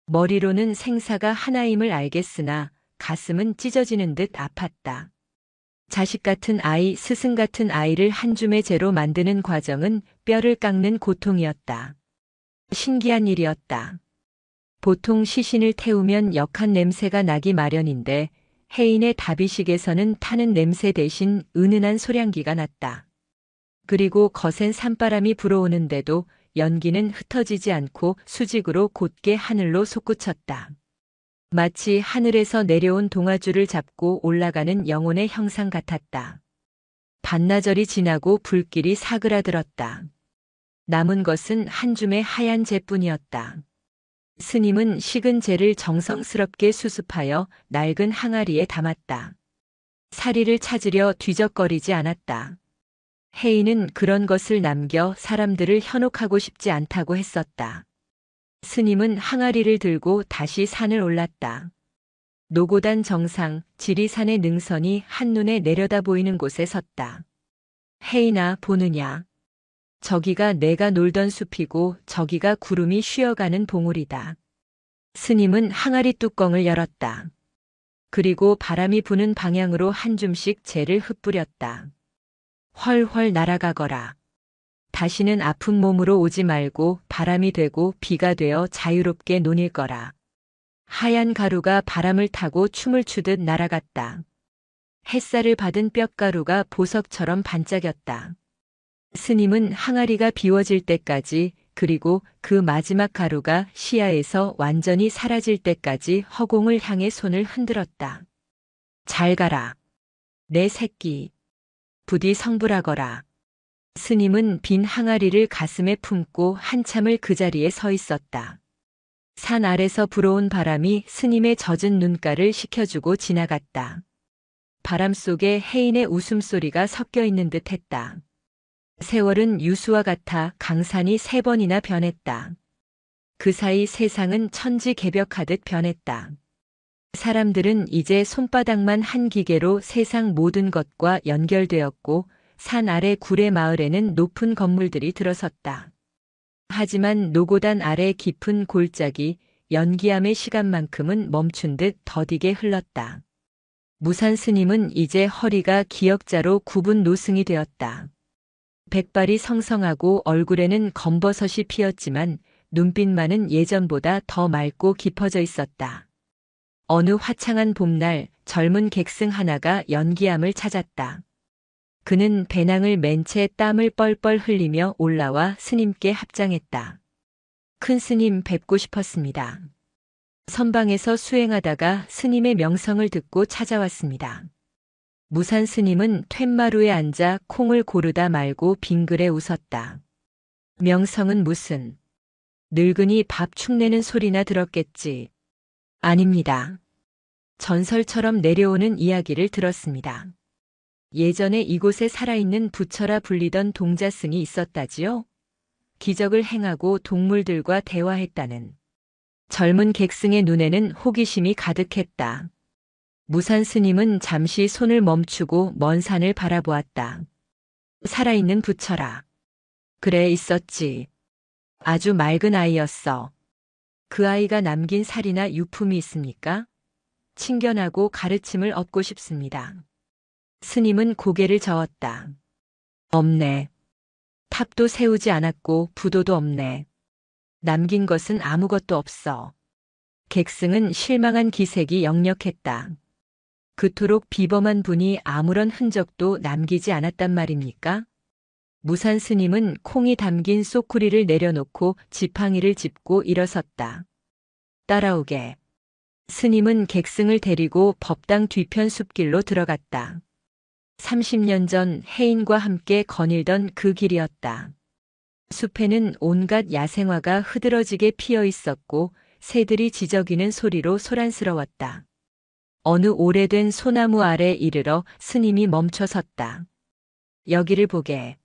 머리로는 생사가 하나임을 알겠으나 가슴은 찢어지는 듯 아팠다. 자식 같은 아이, 스승 같은 아이를 한 줌의 재로 만드는 과정은 뼈를 깎는 고통이었다. 신기한 일이었다. 보통 시신을 태우면 역한 냄새가 나기 마련인데 해인의 다비식에서는 타는 냄새 대신 은은한 소량기가 났다. 그리고 거센 산바람이 불어오는데도 연기는 흩어지지 않고 수직으로 곧게 하늘로 솟구쳤다. 마치 하늘에서 내려온 동아줄을 잡고 올라가는 영혼의 형상 같았다. 반나절이 지나고 불길이 사그라들었다. 남은 것은 한 줌의 하얀 재뿐이었다. 스님은 식은 재를 정성스럽게 수습하여 낡은 항아리에 담았다. 사리를 찾으려 뒤적거리지 않았다. 해인은 그런 것을 남겨 사람들을 현혹하고 싶지 않다고 했었다. 스님은 항아리를 들고 다시 산을 올랐다. 노고단 정상, 지리산의 능선이 한눈에 내려다 보이는 곳에 섰다. 해인아, 보느냐. 저기가 내가 놀던 숲이고 저기가 구름이 쉬어가는 봉우리다. 스님은 항아리 뚜껑을 열었다. 그리고 바람이 부는 방향으로 한 줌씩 재를 흩뿌렸다. 훨훨 날아가거라. 다시는 아픈 몸으로 오지 말고 바람이 되고 비가 되어 자유롭게 논일 거라. 하얀 가루가 바람을 타고 춤을 추듯 날아갔다. 햇살을 받은 뼛가루가 보석처럼 반짝였다. 스님은 항아리가 비워질 때까지 그리고 그 마지막 가루가 시야에서 완전히 사라질 때까지 허공을 향해 손을 흔들었다. 잘 가라. 내 새끼. 부디 성불하거라. 스님은 빈 항아리를 가슴에 품고 한참을 그 자리에 서 있었다. 산 아래서 불어온 바람이 스님의 젖은 눈가를 식혀주고 지나갔다. 바람 속에 해인의 웃음소리가 섞여 있는 듯 했다. 세월은 유수와 같아 강산이 3번이나 변했다. 그 사이 세상은 천지개벽하듯 변했다. 사람들은 이제 손바닥만 한 기계로 세상 모든 것과 연결되었고 산 아래 구례 마을에는 높은 건물들이 들어섰다. 하지만 노고단 아래 깊은 골짜기 연기암의 시간만큼은 멈춘 듯 더디게 흘렀다. 무산 스님은 이제 허리가 기역자로 굽은 노승이 되었다. 백발이 성성하고 얼굴에는 검버섯이 피었지만 눈빛만은 예전보다 더 맑고 깊어져 있었다. 어느 화창한 봄날 젊은 객승 하나가 연기암을 찾았다. 그는 배낭을 맨 채 땀을 뻘뻘 흘리며 올라와 스님께 합장했다. 큰 스님 뵙고 싶었습니다. 선방에서 수행하다가 스님의 명성을 듣고 찾아왔습니다. 무산 스님은 툇마루에 앉아 콩을 고르다 말고 빙그레 웃었다. 명성은 무슨. 늙은이 밥 축내는 소리나 들었겠지. 아닙니다. 전설처럼 내려오는 이야기를 들었습니다. 예전에 이곳에 살아있는 부처라 불리던 동자승이 있었다지요? 기적을 행하고 동물들과 대화했다는. 젊은 객승의 눈에는 호기심이 가득했다. 무산 스님은 잠시 손을 멈추고 먼 산을 바라보았다. 살아있는 부처라. 그래, 있었지. 아주 맑은 아이였어. 그 아이가 남긴 살이나 유품이 있습니까? 친견하고 가르침을 얻고 싶습니다. 스님은 고개를 저었다. 없네. 탑도 세우지 않았고 부도도 없네. 남긴 것은 아무것도 없어. 객승은 실망한 기색이 역력했다. 그토록 비범한 분이 아무런 흔적도 남기지 않았단 말입니까? 무산 스님은 콩이 담긴 쏘쿠리를 내려놓고 지팡이를 짚고 일어섰다. 따라오게. 스님은 객승을 데리고 법당 뒤편 숲길로 들어갔다. 30년 전 해인과 함께 거닐던 그 길이었다. 숲에는 온갖 야생화가 흐드러지게 피어 있었고 새들이 지저귀는 소리로 소란스러웠다. 어느 오래된 소나무 아래 이르러 스님이 멈춰 섰다. 여기를 보게.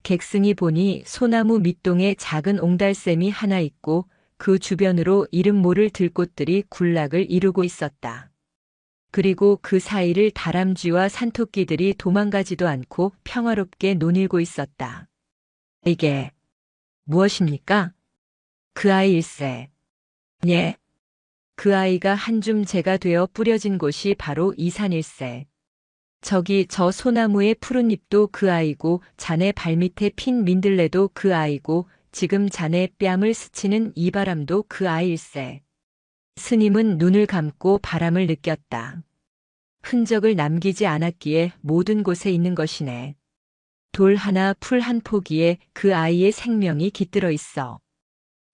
객승이 보니 소나무 밑동에 작은 옹달샘이 하나 있고 그 주변으로 이름 모를 들꽃들이 군락을 이루고 있었다. 그리고 그 사이를 다람쥐와 산토끼들이 도망가지도 않고 평화롭게 논일고 있었다. 이게 무엇입니까? 그 아이일세. 예. 그 아이가 한 줌 재가 되어 뿌려진 곳이 바로 이 산일세. 저기 저 소나무의 푸른 잎도 그 아이고 자네 발밑에 핀 민들레도 그 아이고 지금 자네 뺨을 스치는 이 바람도 그 아이일세. 스님은 눈을 감고 바람을 느꼈다. 흔적을 남기지 않았기에 모든 곳에 있는 것이네. 돌 하나 풀 한 포기에 그 아이의 생명이 깃들어 있어.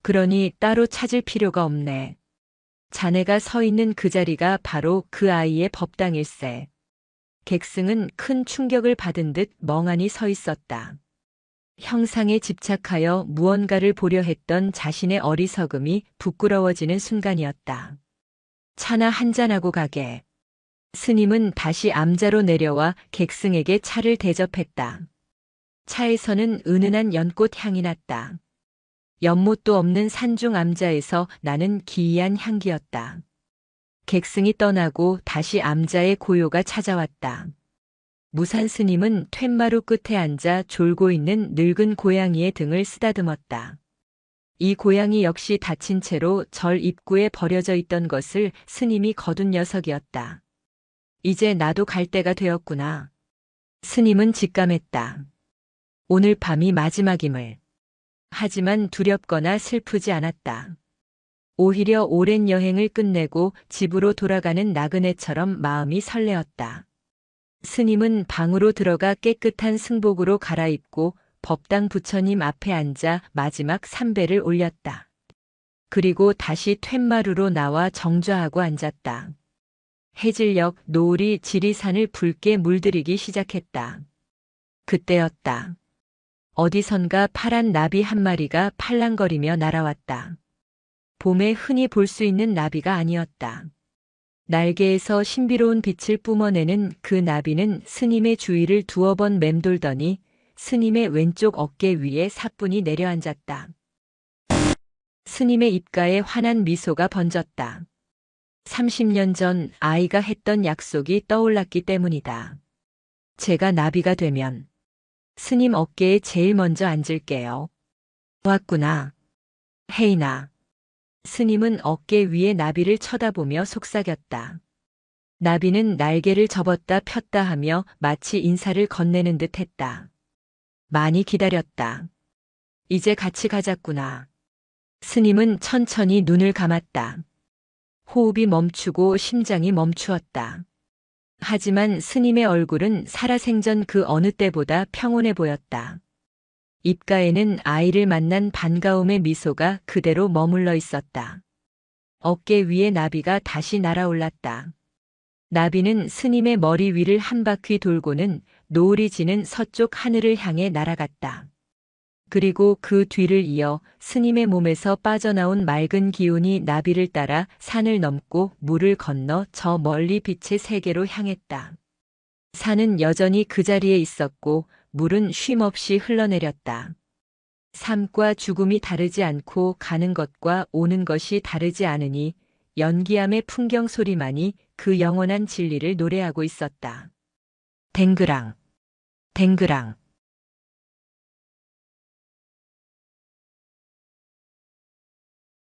그러니 따로 찾을 필요가 없네. 자네가 서 있는 그 자리가 바로 그 아이의 법당일세. 객승은 큰 충격을 받은 듯 멍하니 서 있었다. 형상에 집착하여 무언가를 보려 했던 자신의 어리석음이 부끄러워지는 순간이었다. 차나 한잔하고 가게. 스님은 다시 암자로 내려와 객승에게 차를 대접했다. 차에서는 은은한 연꽃 향이 났다. 연못도 없는 산중 암자에서 나는 기이한 향기였다. 객승이 떠나고 다시 암자의 고요가 찾아왔다. 무산 스님은 툇마루 끝에 앉아 졸고 있는 늙은 고양이의 등을 쓰다듬었다. 이 고양이 역시 다친 채로 절 입구에 버려져 있던 것을 스님이 거둔 녀석이었다. 이제 나도 갈 때가 되었구나. 스님은 직감했다. 오늘 밤이 마지막임을. 하지만 두렵거나 슬프지 않았다. 오히려 오랜 여행을 끝내고 집으로 돌아가는 나그네처럼 마음이 설레었다. 스님은 방으로 들어가 깨끗한 승복으로 갈아입고 법당 부처님 앞에 앉아 마지막 삼배를 올렸다. 그리고 다시 툇마루로 나와 정좌하고 앉았다. 해질녘 노을이 지리산을 붉게 물들이기 시작했다. 그때였다. 어디선가 파란 나비 한 마리가 팔랑거리며 날아왔다. 봄에 흔히 볼 수 있는 나비가 아니었다. 날개에서 신비로운 빛을 뿜어내는 그 나비는 스님의 주위를 두어 번 맴돌더니 스님의 왼쪽 어깨 위에 사뿐히 내려앉았다. 스님의 입가에 환한 미소가 번졌다. 30년 전 아이가 했던 약속이 떠올랐기 때문이다. 제가 나비가 되면 스님 어깨에 제일 먼저 앉을게요. 왔구나. 헤이나. 스님은 어깨 위에 나비를 쳐다보며 속삭였다. 나비는 날개를 접었다 폈다 하며 마치 인사를 건네는 듯 했다. 많이 기다렸다. 이제 같이 가자꾸나. 스님은 천천히 눈을 감았다. 호흡이 멈추고 심장이 멈추었다. 하지만 스님의 얼굴은 살아생전 그 어느 때보다 평온해 보였다. 입가에는 아이를 만난 반가움의 미소가 그대로 머물러 있었다. 어깨 위에 나비가 다시 날아올랐다. 나비는 스님의 머리 위를 한 바퀴 돌고는 노을이 지는 서쪽 하늘을 향해 날아갔다. 그리고 그 뒤를 이어 스님의 몸에서 빠져나온 맑은 기운이 나비를 따라 산을 넘고 물을 건너 저 멀리 빛의 세계로 향했다. 산은 여전히 그 자리에 있었고 물은 쉼없이 흘러내렸다. 삶과 죽음이 다르지 않고 가는 것과 오는 것이 다르지 않으니 연기함의 풍경 소리만이 그 영원한 진리를 노래하고 있었다. 댕그랑, 댕그랑.